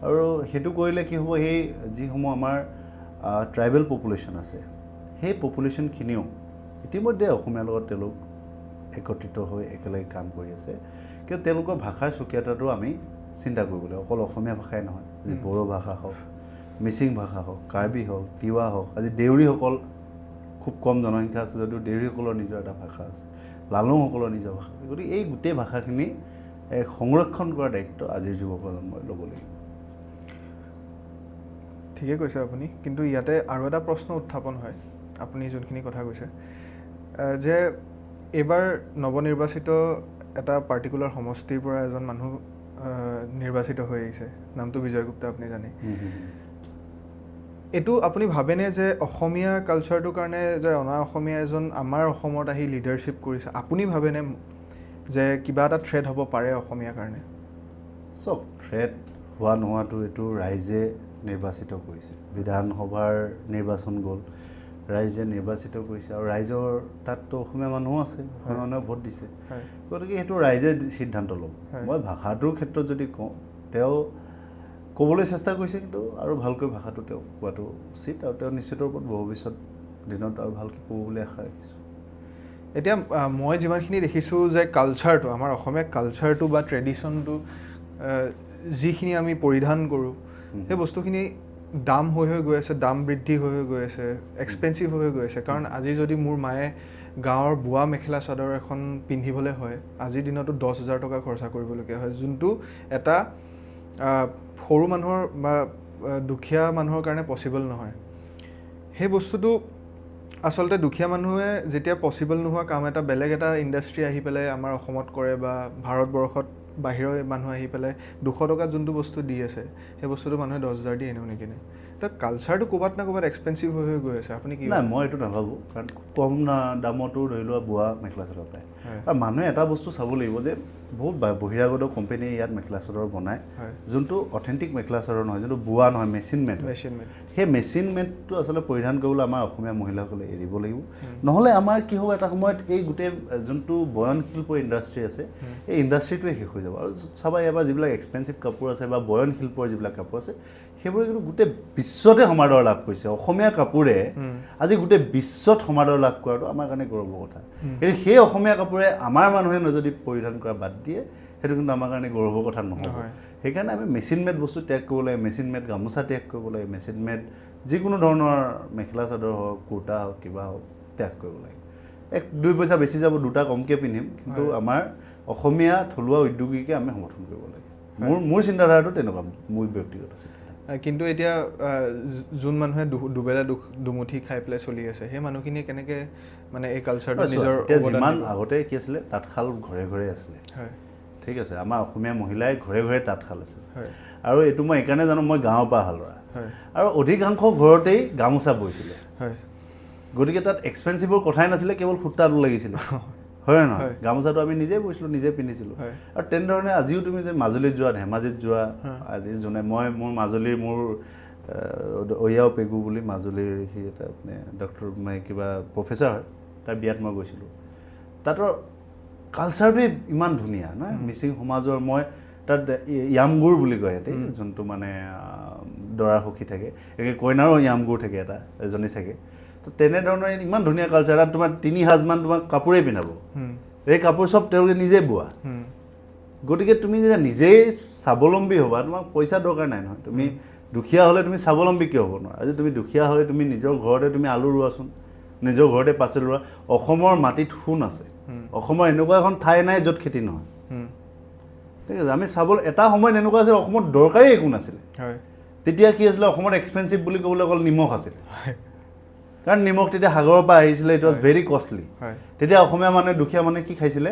আৰু সেইটো কৰিলে কি হ'ব, সেই যিসমূহ আমাৰ ট্ৰাইবেল পপুলেশ্যন আছে, সেই পপুলেশ্যনখিনিও ইতিমধ্যে অসমীয়াৰ লগত তেওঁলোক একত্ৰিত হৈ একেলগে কাম কৰি আছে। কিন্তু তেওঁলোকৰ ভাষাৰ স্বকীয়তাটো আমি চিন্তা কৰিব লাগিব। অকল অসমীয়া ভাষাই নহয়, আজি বড়ো ভাষা হওক, মিচিং ভাষা হওক, কাৰ্বি হওক, তিৱা হওক, আজি দেউৰীসকল খুব কম জনসংখ্যা আছে যদিও দেউৰীসকলৰ নিজৰ এটা ভাষা আছে, লালুংসকলৰ নিজৰ ভাষা আছে। গতিকে এই গোটেই ভাষাখিনি সংৰক্ষণ কৰাৰ দায়িত্ব আজিৰ যুৱ প্ৰজন্মই ল'ব লাগিব। ঠিকে কৈছে আপুনি, কিন্তু ইয়াতে আৰু এটা প্ৰশ্ন উত্থাপন হয় আপুনি যোনখিনি কথা কৈছে, যে এইবাৰ নৱনিৰ্বাচিত এটা পাৰ্টিকুলাৰ সমষ্টিৰ পৰা এজন মানুহ নিৰ্বাচিত হৈ আহিছে, নামটো বিজয় গুপ্তা, আপুনি জানে। এইটো আপুনি ভাবেনে যে অসমীয়া কালচাৰটোৰ কাৰণে যে অনা অসমীয়া এজন আমাৰ অসমত আহি লিডাৰশ্বিপ কৰিছে, আপুনি ভাবেনে যে কিবা এটা থ্ৰেট হ'ব পাৰে অসমীয়াৰ কাৰণে? চব থ্ৰেট হোৱা নোহোৱাটো এইটো ৰাইজে নিৰ্বাচিত কৰিছে। বিধানসভাৰ নিৰ্বাচন গ'ল, ৰাইজে নিৰ্বাচিত কৰিছে, আৰু ৰাইজৰ তাততো অসমীয়া মানুহো আছে, অসমীয়া মানুহে ভোট দিছে। গতিকে সেইটো ৰাইজে সিদ্ধান্ত ল'ব। মই ভাষাটোৰ ক্ষেত্ৰত যদি কওঁ, তেওঁ ক'বলৈ চেষ্টা কৰিছে, কিন্তু আৰু ভালকৈ ভাষাটো তেওঁ কোৱাটো উচিত, আৰু তেওঁ নিশ্চিত ৰূপত ভৱিষ্যত দিনত আৰু ভালকৈ ক'ব বুলি আশা ৰাখিছোঁ। এতিয়া মই যিমানখিনি দেখিছোঁ যে কালচাৰটো, আমাৰ অসমীয়া কালচাৰটো বা ট্ৰেডিশ্যনটো, যিখিনি আমি পৰিধান কৰোঁ, সেই বস্তুখিনি দাম হৈ গৈ আছে, দাম বৃদ্ধি হৈ গৈ আছে, এক্সপেঞ্চিভ হৈ গৈ আছে। কাৰণ আজি যদি মোৰ মায়ে গাঁৱৰ বোৱা মেখেলা চাদৰ এখন পিন্ধিবলৈ হয়, আজিৰ দিনতো 10,000 টকা খৰচা কৰিবলগীয়া হয়, যোনটো এটা সৰু মানুহৰ বা দুখীয়া মানুহৰ কাৰণে পচিবল নহয়। সেই বস্তুটো আচলতে দুখীয়া মানুহে যেতিয়া পচিবল নোহোৱা কাম এটা বেলেগ এটা ইণ্ডাষ্ট্ৰী আহি পেলাই আমাৰ অসমত কৰে, বা ভাৰতবৰ্ষত বাহিৰৰ মানুহ আহি পেলাই 200 টকাত যোনটো বস্তু দি আছে, সেই বস্তুটো মানুহে 10,000 দি এনেও নিকিনে। তো কালচাৰটো ক'ৰবাত না ক'ৰবাত এক্সপেঞ্চিভ হৈ গৈ আছে। আপুনি কি? নাই, মই এইটো নাভাবোঁ, কাৰণ খুব কম দামতো ধৰি লোৱা বোৱা মেখেলা চাদৰ পায়। আৰু মানুহে এটা বস্তু চাব লাগিব যে বহুত বহিৰাগত কোম্পানীয়ে ইয়াত মেখেলা চাদৰ বনায়, যোনটো অথেণ্টিক মেখেলা চাদৰ নহয়, যোনটো বোৱা নহয়, মেচিন মেড। সেই মেচিন মেডটো আচলতে পৰিধান কৰিবলৈ আমাৰ অসমীয়া মহিলাসকলে এৰিব লাগিব। নহ'লে আমাৰ কি হ'ব, এটা সময়ত এই গোটেই যোনটো বয়ন শিল্প ইণ্ডাষ্ট্ৰী আছে, এই ইণ্ডাষ্ট্ৰীটোৱে শেষ হৈ যাব। আৰু চাবা, এবাৰ যিবিলাক এক্সপেঞ্চিভ কাপোৰ আছে বা বয়ন শিল্পৰ যিবিলাক কাপোৰ আছে, সেইবোৰে কিন্তু গোটেই বিশ্বতে সমাদৰ লাভ কৰিছে। অসমীয়া কাপোৰে আজি গোটেই বিশ্বত সমাদৰ লাভ কৰাটো আমাৰ কাৰণে গৌৰৱৰ কথা। কিন্তু সেই অসমীয়া কাপোৰে আমাৰ মানুহে যদি পৰিধান কৰা বাদ দিয়ে, সেইটো কিন্তু আমাৰ কাৰণে গৌৰৱৰ কথা নহ'ব। সেইকাৰণে আমি মেচিন মেড বস্তু ত্যাগ কৰিব লাগে, মেচিন মেড গামোচা ত্যাগ কৰিব লাগে, মেচিন মেড যিকোনো ধৰণৰ মেখেলা চাদৰ হওক, কুৰ্তা হওক, কিবা হওক, ত্যাগ কৰিব লাগে। 1-2 পইচা বেছি যাব, 2টা কমকৈ পিন্ধিম, কিন্তু আমাৰ অসমীয়া থলুৱা উদ্যোগীকে আমি সমৰ্থন কৰিব লাগে। মোৰ চিন্তাধাৰাটো তেনেকুৱা, মোৰ ব্যক্তিগত চিন্তাধাৰা। কিন্তু এতিয়া যোন মানুহে দুবেলা দুমুঠি খাই পেলাই চলি আছে, সেই মানুহখিনিয়ে কেনেকৈ এই কালচাৰটো নিজৰ? যিমান আগতে কি আছিলে, তাঁতশাল ঘৰে ঘৰে আছিলে, ঠিক আছে, আমাৰ অসমীয়া মহিলাই ঘৰে ঘৰে তাঁতশাল আছে। আৰু এইটো মই এইকাৰণে জানো, মই গাঁৱৰ পৰা অহা ল'ৰা, আৰু অধিকাংশ ঘৰতেই গামোচা বৈছিলে। গতিকে তাত এক্সপেঞ্চিভৰ কথাই নাছিলে, কেৱল সূতাটো লাগিছিলে, হয় নহয়? গামোচাটো আমি নিজেই বৈছিলোঁ, নিজে পিন্ধিছিলোঁ। আৰু তেনেধৰণে আজিও তুমি যে মাজুলীত যোৱা, ধেমাজিত যোৱা, আজি মোৰ মাজুলীৰ অয়াও পেগু বুলি মাজুলীৰ সি এটা ডক্টৰ কিবা প্ৰফেচাৰ হয়, তাৰ বিয়াত মই গৈছিলোঁ। তাতৰ কালচাৰটোৱে ইমান ধুনীয়া নহয়, মিচিং সমাজৰ। মই তাত য়ামগুৰ বুলি কয় সিহঁতে, যোনটো দৰা সখী থাকে, কইনাৰো য়ামগুৰ থাকে, এজনী থাকে। তো তেনেধৰণৰ ইমান ধুনীয়া কালচাৰ। তাত তোমাৰ 3 সাজমান তোমাক কাপোৰেই পিন্ধাব, এই কাপোৰ চব তেওঁলোকে নিজে বোৱা। গতিকে তুমি যেতিয়া নিজেই স্বাৱলম্বী হ'বা, তোমাক পইচা দৰকাৰ নাই নহয়। তুমি দুখীয়া হ'লে তুমি স্বাৱলম্বী কিয় হ'ব নোৱাৰা? আজি তুমি দুখীয়া হ'লে তুমি নিজৰ ঘৰতে তুমি আলু ৰোৱাচোন, নিজৰ ঘৰতে পাচলি ৰোৱা। অসমৰ মাটিত সোণ আছে, অসমৰ এনেকুৱা এখন ঠাই নাই য'ত খেতি নহয়, ঠিক আছে। আমি এটা সময়ত এনেকুৱা আছিল, অসমত দৰকাৰী একো নাছিলে। তেতিয়া কি আছিলে, অসমত এক্সপেঞ্চিভ বুলি ক'বলৈ অকল নিমখ আছিলে, কাৰণ নিমখ তেতিয়া সাগৰৰ পৰা আহিছিলে, ইট ৱাজ ভেৰি কষ্টলি। হয় তেতিয়া অসমীয়া মানুহে, দুখীয়া মানুহে কি খাইছিলে?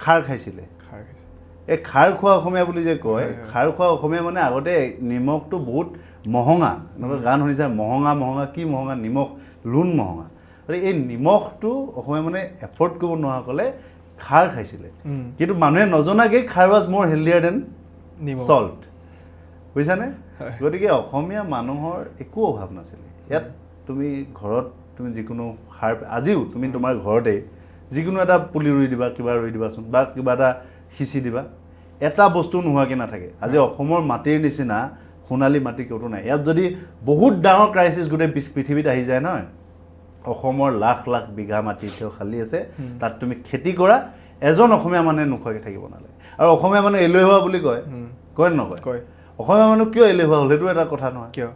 খাৰ খাইছিলে। খাৰ খাইছে। এই খাৰ খোৱা অসমীয়া বুলি যে কয়, খাৰ খোৱা অসমীয়া মানে আগতে নিমখটো বহুত মহঙা, এনেকুৱা গান শুনিছা, মহঙা মহঙা, কি মহঙা? নিমখ, লোন মহঙা। গতিকে এই নিমখটো অসমীয়া মানে এফৰ্ড কৰিব নোৱাৰাসকলে খাৰ খাইছিলে। কিন্তু মানুহে নজনাকৈ খাৰ ৱাজ মোৰ হেল্ডিয়াৰ দেন চল্ট, বুজিছানে? গতিকে অসমীয়া মানুহৰ একো অভাৱ নাছিলে। ইয়াত তুমি ঘৰত তুমি যিকোনো সাৰ, আজিও তুমি তোমাৰ ঘৰতে যিকোনো এটা পুলি ৰুই দিবা, কিবা ৰুই দিবাচোন, বা কিবা এটা সিঁচি দিবা, এটা বস্তু নোহোৱাকৈ নাথাকে। আজি অসমৰ মাটিৰ নিচিনা সোণালী মাটি ক'তো নাই। ইয়াত যদি বহুত ডাঙৰ ক্ৰাইচিছ গোটেই পৃথিৱীত আহি যায় নহয়, অসমৰ লাখ লাখ বিঘা মাটি এতিয়াও খালী আছে, তাত তুমি খেতি কৰা, এজন অসমীয়া মানুহে নোখোৱাকৈ থাকিব নালাগে। আৰু অসমীয়া মানুহ এলেহুৱা বুলি কয়, কয় নে নকয়? কয়। অসমীয়া মানুহ কিয় এলেহুৱা হ'ল সেইটো এটা কথা নহয়। কিয়?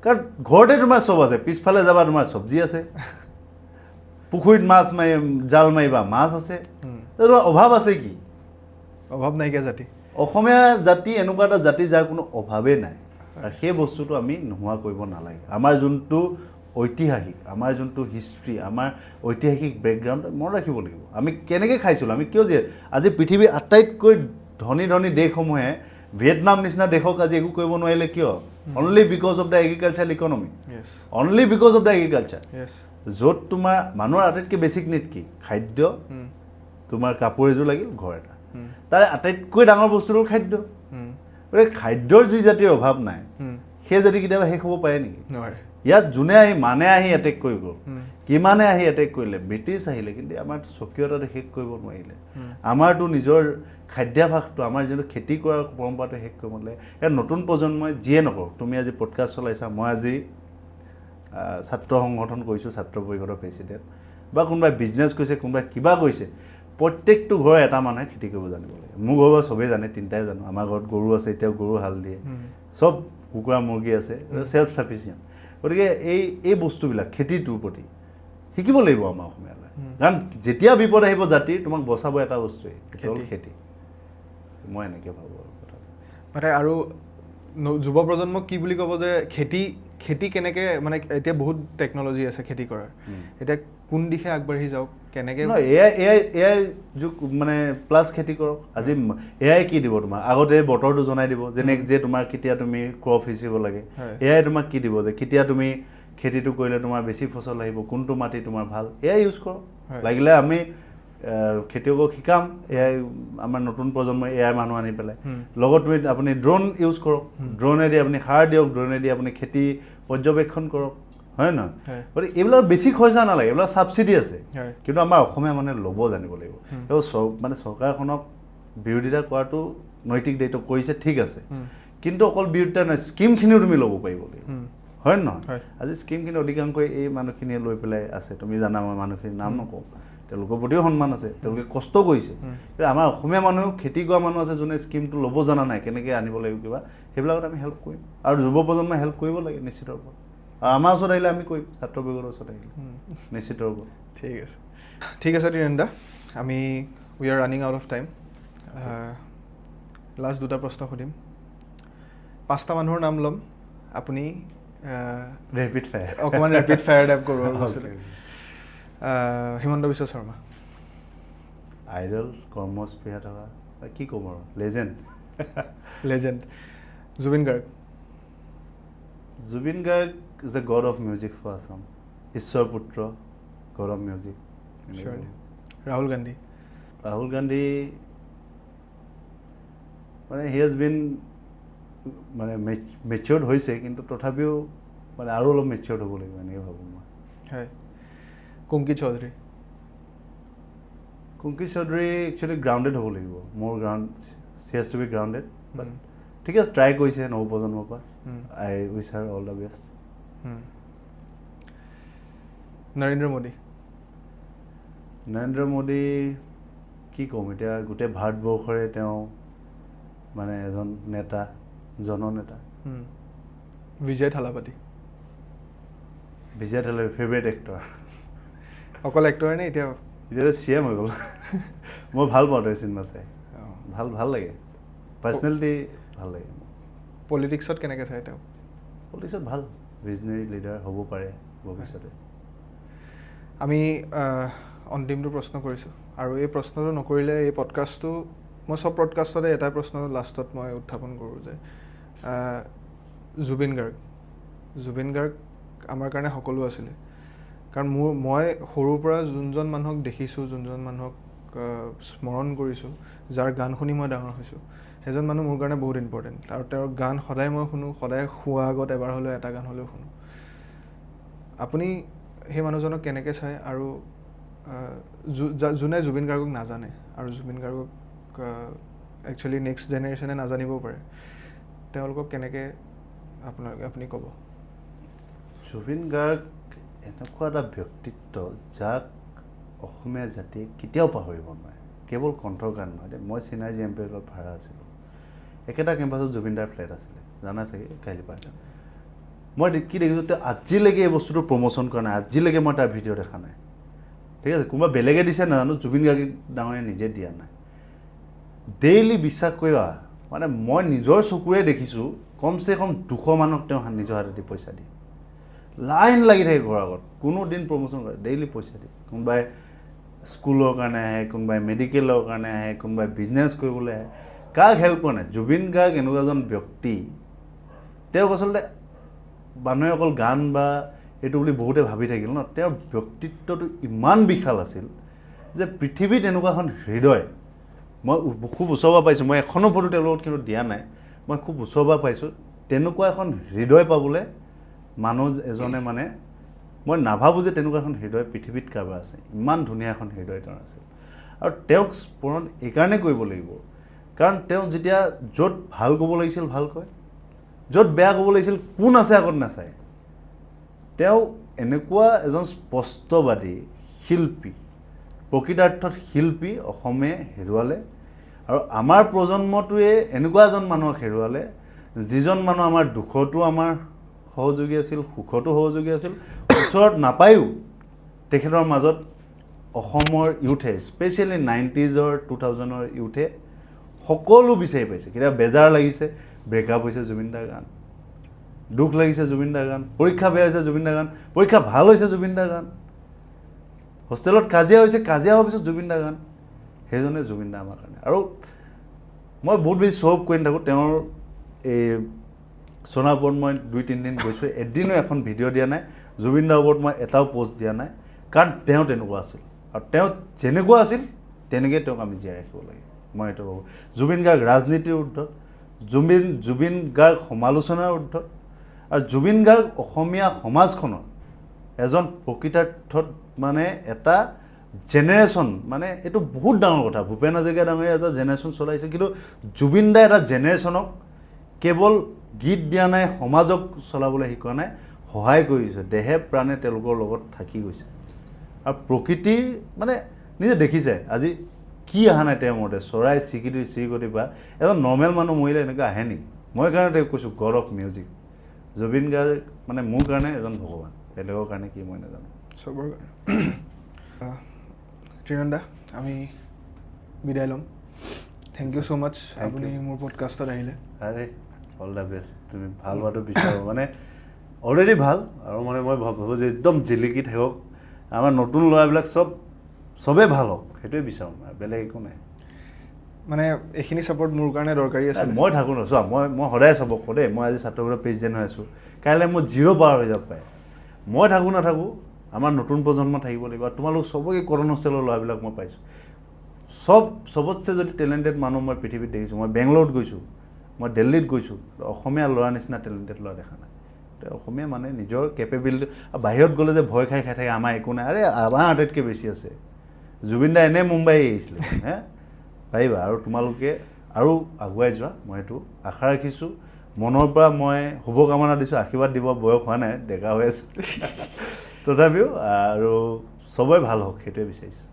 কাৰণ ঘৰতে তোমাৰ চব আছে, পিছফালে যাবা তোমাৰ চব্জি আছে, পুখুৰীত মাছ মাৰি জাল মাৰিবা মাছ আছে, তোমাৰ অভাৱ আছে কি? অভাৱ নাইকিয়া জাতি। অসমীয়া জাতি এনেকুৱা এটা জাতি যাৰ কোনো অভাৱেই নাই, আৰু সেই বস্তুটো আমি নোহোৱা কৰিব নালাগে। আমাৰ যোনটো ঐতিহাসিক, আমাৰ যোনটো হিষ্ট্ৰী, আমাৰ ঐতিহাসিক বেকগ্ৰাউণ্ড মনত ৰাখিব লাগিব। আমি কেনেকৈ খাইছিলোঁ, আমি কিয় যে আজি পৃথিৱীৰ আটাইতকৈ ধনী ধনী দেশসমূহে ভিয়েটনাম নিচিনা দেশক আজি একো কৰিব নোৱাৰিলে কিয়? Only because of the agricultural economy, only because of the agriculture. য'ত তোমাৰ মানুহৰ আটাইতকৈ বেছিক নিড কি? খাদ্য, তোমাৰ কাপোৰ এযোৰ লাগিল, ঘৰ এটা। তাৰে আটাইতকৈ ডাঙৰ বস্তুটো হ'ল খাদ্য। গতিকে খাদ্যৰ যি জাতিৰ অভাৱ নাই, সেই জাতি কেতিয়াবা শেষ হ'ব পাৰে নেকি? ইয়াত যোনে আহি মানে আহি এটেক কৰি গ'ল, কিমানে আহি এটেক কৰিলে, ব্ৰিটিছ আহিলে, কিন্তু আমাৰ স্বকীয়তাটো শেষ কৰিব নোৱাৰিলে। আমাৰতো নিজৰ খাদ্যাভাসটো, আমাৰ যিটো খেতি কৰাৰ পৰম্পৰাটো শেষ কৰিব নোৱাৰিলে। ইয়াত নতুন প্ৰজন্মই যিয়ে নকৰক, তুমি আজি পডকাষ্ট চলাইছা, মই আজি ছাত্ৰ সংগঠন কৰিছোঁ, ছাত্ৰ পৰিষদৰ প্ৰেচিডেণ্ট, বা কোনোবাই বিজনেছ কৰিছে, কোনোবাই কিবা কৰিছে, প্ৰত্যেকটো ঘৰৰ এটা মানুহে খেতি কৰিব জানিব লাগে। মোৰ ঘৰৰ পৰা চবেই জানে, তিনিটাই জানো। আমাৰ ঘৰত গৰু আছে, এতিয়াও গৰু হাল দিয়ে, চব কুকুৰা মুৰ্গী আছে, ছেল্ফ ছাফিচিয়েণ্ট। গতিকে এই বস্তুবিলাক খেতিটোৰ প্ৰতি শিকিব লাগিব আমাৰ অসমীয়ালৈ। কাৰণ যেতিয়া বিপদ আহিব জাতিৰ, তোমাক বচাব এটা বস্তুৱেই, সেইটো হ'ল খেতি। মই এনেকৈ ভাবোঁ আৰু কথা মানে। আৰু যুৱ প্ৰজন্মক কি বুলি ক'ব যে খেতি কেনেকৈ, মানে এতিয়া বহুত টেকন'লজি আছে খেতি কৰাৰ, এতিয়া কোন দিশে আগবাঢ়ি যাওক, কেনেকৈ? এআই যুগ মানে প্লাছ খেতি কৰক। আজি এআই কি দিব তোমাক? আগতে বতৰটো জনাই দিব যে নেক্সট যে তোমাৰ কেতিয়া তুমি ক্ৰপ সিঁচিব লাগে। এআই তোমাক কি দিব যে কেতিয়া তুমি খেতিটো কৰিলে তোমাৰ বেছি ফচল আহিব, কোনটো মাটি তোমাৰ ভাল, এআই ইউজ কৰক। লাগিলে আমি খেতিয়কক শিকাম, এআই আমাৰ নতুন প্ৰজন্মই এআই মানুহ আনি পেলাই। লগত আপুনি ড্ৰোন ইউজ কৰক, ড্ৰোনেদি আপুনি সাৰ দিয়ক, ড্ৰোনেদি আপুনি খেতি পৰ্যবেক্ষণ কৰক, হয় নহয়? গতিকে এইবিলাক বেছি খৰচা নালাগে, এইবিলাক ছাবচিডি আছে। কিন্তু আমাৰ অসমীয়া মানুহে ল'ব জানিব লাগিব। মানে চৰকাৰখনক বিৰোধিতা কৰাটো নৈতিক দায়িত্ব, কৰিছে ঠিক আছে, কিন্তু অকল বিৰোধিতা নহয়, স্কিমখিনিও তুমি ল'ব পাৰিব লাগিব, হয় নহয়? আজি স্কিমখিনি অধিকাংশই এই মানুহখিনিয়ে লৈ পেলাই আছে। তুমি জানা, মই মানুহখিনিৰ নাম নকওঁ, তেওঁলোকৰ প্ৰতিও সন্মান আছে, তেওঁলোকে কষ্ট কৰিছে। কিন্তু আমাৰ অসমীয়া মানুহেও খেতি কৰা মানুহ আছে যোনে স্কিমটো ল'ব জনা নাই, কেনেকৈ আনিব লাগিব কিবা, সেইবিলাকত আমি হেল্প কৰিম। আৰু যুৱ প্ৰজন্মই হেল্প কৰিব লাগে নিশ্চিত ৰূপত। আৰু আমাৰ ওচৰত আহিলে আমি কৰিম, ছাত্ৰ পৰিষদৰ ওচৰত আহিলে নিশ্চিত ৰূপত। ঠিক আছে ধীৰেন দা, আমি we are running out of time. Last দুটা প্ৰশ্ন সুধিম। 5টা মানুহৰ নাম ল'ম, আপুনি ৰেপিড ফায়াৰ, অকণমান ৰেপিড ফায়াৰ টাইপ কৰোঁ আৰু বস্তুটো। হিমন্ত বিশ্ব শৰ্মা, আইডল, কৰ্মস্পৃহা থকা, কি ক'ম আৰু, legend. Zubeen Garg, Zubeen Garg is a god of music for Assam, ঈশ্বৰ পুত্ৰ, god of music. Rahul Gandhi, মানে হি হেজ বিন মানে মেচিয়ৰ্ড হৈছে, কিন্তু তথাপিও মানে আৰু অলপ মেচিয়ৰ্ড হ'ব লাগিব, এনেকৈ ভাবোঁ মই। হয়। কুংকি চৌধুৰী, একচুৱেলি গ্ৰাউণ্ডেড হ'ব লাগিব, মোৰ she has to be grounded, but ঠিক আছে, ট্ৰাই কৰিছে নৱপ্ৰজন্মৰ পৰা। I wish her all the best. Narendra Modi কি ক'ম এতিয়া, গোটেই ভাৰতবৰ্ষৰে তেওঁ মানে এজন নেতা, জননেতা। বিজয় থালাপতি, ফেভৰেট এক্টৰ। অকল এক্টৰে নে এতিয়াতো CM হৈ গ'ল। মই ভাল পাওঁ তেওঁ চিনেমা চাই, ভাল লাগে, পাৰ্চনেলিটি ভাল লাগে। পলিটিক্সত কেনেকৈ চাই তেওঁ? পলিটিক্সত ভাল, ভিজনেৰী লিডাৰ হ'ব পাৰে ভৱিষ্যতে। আমি অন্তিমটো প্ৰশ্ন কৰিছোঁ আৰু এই প্ৰশ্নটো নকৰিলে এই পডকাষ্টটো মই চব পডকাষ্টতে এটা প্ৰশ্ন লাষ্টত মই উত্থাপন কৰোঁ যে জুবিন গাৰ্গ আমাৰ কাৰণে সকলো আছিলে কাৰণ মই সৰুৰ পৰা যোনজন মানুহক দেখিছোঁ যোনজন মানুহক স্মৰণ কৰিছোঁ যাৰ গান শুনি মই ডাঙৰ হৈছোঁ সেইজন মানুহ মোৰ কাৰণে বহুত ইম্পৰ্টেণ্ট আৰু তেওঁৰ গান সদায় মই শুনো সদায় শোৱাৰ আগত এবাৰ হ'লেও এটা গান হ'লেও শুনো আপুনি সেই মানুহজনক কেনেকৈ চায় আৰু যোনে জুবিন গাৰ্গক নাজানে আৰু জুবিন গাৰ্গক একচুৱেলি নেক্সট জেনেৰেশ্যনে নাজানিবও পাৰে তেওঁলোকক কেনেকৈ আপুনি ক'ব জুবিন গাৰ্গ এনেকুৱা এটা ব্যক্তিত্ব যাক অসমীয়া জাতিয়ে কেতিয়াও পাহৰিব নোৱাৰে কেৱল কণ্ঠৰ গান নহয় দেই মই চিনাৰী এম্পেৰিয়েলত ভাড়া আছিলোঁ একেটা কেম্পাছত জুবিনদাৰ ফ্লেট আছিলে জানা চাগে কাহিলীপাৰা মই কি দেখিছোঁ তেওঁ আজিলৈকে এই বস্তুটো প্ৰমোশ্যন কৰা নাই আজিলৈকে মই তাৰ ভিডিঅ' দেখা নাই ঠিক আছে কোনোবা বেলেগে দিছে নাজানো জুবিন গাৰ্গ ডাঙৰে নিজে দিয়া নাই ডেইলি বিশ্বাস কৰিবা মানে মই নিজৰ চকুৰে দেখিছোঁ কমচে কম 200 মানুহক তেওঁ নিজৰ হাতেদি পইচা দিয়ে লাইন লাগি থাকে ঘৰৰ আগত কোনো দিন প্ৰমোশ্যন কৰে ডেইলি পইচা দিয়ে কোনোবাই স্কুলৰ কাৰণে আহে কোনোবাই মেডিকেলৰ কাৰণে আহে কোনোবাই বিজনেছ কৰিবলৈ আহে কাক হেল্প কৰা নাই জুবিন গাৰ্গ এনেকুৱা এজন ব্যক্তি তেওঁক আচলতে মানুহে অকল গান বা এইটো বুলি বহুতে ভাবি থাকিল ন তেওঁৰ ব্যক্তিত্বটো ইমান বিশাল আছিল যে পৃথিৱীত এনেকুৱা এখন হৃদয় মই খুব ওচৰৰ পৰা পাইছোঁ মই এখনো ফটো তেওঁৰ লগত কিন্তু দিয়া নাই মই খুব ওচৰৰ পৰা পাইছোঁ তেনেকুৱা এখন হৃদয় পাবলৈ মানুহ এজনে মানে মই নাভাবোঁ যে তেনেকুৱা এখন হৃদয় পৃথিৱীত কাৰোবাৰ আছে ইমান ধুনীয়া এখন হৃদয় তেওঁৰ আছিল আৰু তেওঁক স্মৰণ এইকাৰণে কৰিব লাগিব কাৰণ তেওঁ যেতিয়া য'ত ভাল ক'ব লাগিছিল ভাল কয় য'ত বেয়া ক'ব লাগিছিল কোন আছে আগত নাচায় তেওঁ এনেকুৱা এজন স্পষ্টবাদী শিল্পী প্ৰকৃতাৰ্থত শিল্পী অসমে হেৰুৱালে আৰু আমাৰ প্ৰজন্মটোৱে এনেকুৱা এজন মানুহক হেৰুৱালে যিজন মানুহ আমাৰ দুখতো আমাৰ সহযোগী আছিল সুখতো সহযোগী আছিল ওচৰত নাপায়ো তেখেতৰ মাজত অসমৰ ইউথে স্পেচিয়েলি 90s 2000 ইউথে সকলো বিচাৰি পাইছে কেতিয়াবা বেজাৰ লাগিছে ব্ৰেকআপ হৈছে জুবিনদাৰ গান দুখ লাগিছে জুবিনদাৰ গান পৰীক্ষা বেয়া হৈছে জুবিনদাৰ গান পৰীক্ষা ভাল হৈছে জুবিনদাৰ গান হোষ্টেলত কাজিয়া হৈছে কাজিয়া হোৱাৰ পিছত জুবিনদাৰ গান সেইজনে জুবিনদা আমাৰ কাৰণে আৰু মই বহুত বেছি চব কৰি নাথাকোঁ তেওঁৰ এই সোণাপুৰত মই 2-3 দিন গৈছোঁ এদিনো এখন ভিডিঅ' দিয়া নাই জুবিনদাৰ ওপৰত মই এটাও পোষ্ট দিয়া নাই কাৰণ তেওঁ তেনেকুৱা আছিল আৰু তেওঁ যেনেকুৱা আছিল তেনেকৈ তেওঁক আমি জীয়াই ৰাখিব লাগে মই এইটো ভাবোঁ জুবিন গাৰ্গ ৰাজনীতিৰ ঊৰ্ধত জুবিন গাৰ্গ সমালোচনাৰ ঊৰ্ধত আৰু জুবিন গাৰ্গ অসমীয়া সমাজখনৰ এজন প্ৰকৃতাৰ্থত মানে এটা জেনেৰেশ্যন মানে এইটো বহুত ডাঙৰ কথা ভূপেন হাজৰিকা ডাঙৰীয়া এটা জেনেৰেশ্যন চলাইছে কিন্তু জুবিন দাই এটা জেনেৰেশ্যনক কেৱল গীত দিয়া নাই সমাজক চলাবলৈ শিকোৱা নাই সহায় কৰিছে দেহে প্ৰাণে তেওঁলোকৰ লগত থাকি গৈছে আৰু প্ৰকৃতিৰ মানে নিজে দেখিছে আজি কি অহা নাই তেওঁৰ মতে চৰাই চিৰিকটি বা এজন নৰ্মেল মানুহ মৰিলে এনেকৈ আহে নেকি মই কাৰণে তেওঁক কৈছোঁ god of music Zubeen Garg মানে মোৰ কাৰণে এজন ভগৱান বেলেগৰ কাৰণে কি মই নাজানো চবৰ ত্ৰিনন্দা আমি বিদায় ল'ম থেংক ইউ ছ' মাছ আপুনি মোৰ পডকাষ্টত আহিলে আৰে অল দ্য বেষ্ট তুমি ভাল হোৱাটো বিচাৰোঁ মানে অলৰেডি ভাল আৰু মানে মই ভাবোঁ যে একদম জিলিকি থাকক আমাৰ নতুন ল'ৰাবিলাক চবেই ভাল হওক সেইটোৱে বিচাৰোঁ বেলেগ একো নাই মানে এইখিনি ছাপৰ্ট মোৰ কাৰণে দৰকাৰী আছে মই থাকোঁ ন চোৱা মই সদায় চবক কওঁ দেই মই আজি ছাত্ৰসংঘৰ প্ৰেচিডেণ্ট হৈ আছোঁ কাইলৈ মোৰ 0 পাৰ হৈ যাব পাৰে মই থাকোঁ নাথাকোঁ আমাৰ নতুন প্ৰজন্ম থাকিব লাগিব আৰু তোমালোক চবকে কটন হোষ্টেলৰ ল'ৰাবিলাক মই পাইছোঁ চবতছে যদি টেলেণ্টেড মানুহ মই পৃথিৱীত দেখিছোঁ মই বেংগলোৰত গৈছোঁ মই দিল্লীত গৈছোঁ অসমীয়া ল'ৰা নিচিনা টেলেণ্টেড ল'ৰা দেখা নাই অসমীয়া মানে নিজৰ কেপেবিলিটি বাহিৰত গ'লে যে ভয় খাই থাকে আমাৰ একো নাই আৰে আমাৰ আটাইতকৈ বেছি আছে জুবিন দা এনেই মুম্বাই আহিছিলে হে পাৰিবা আৰু তোমালোকে আৰু আগুৱাই যোৱা মই এইটো আশা ৰাখিছোঁ মনৰ পৰা মই শুভকামনা দিছোঁ আশীৰ্বাদ দিব বয়স হোৱা নাই ডেকা হৈ আছে তথাপিও আৰু চবৰে ভাল হওক সেইটোৱে বিচাৰিছোঁ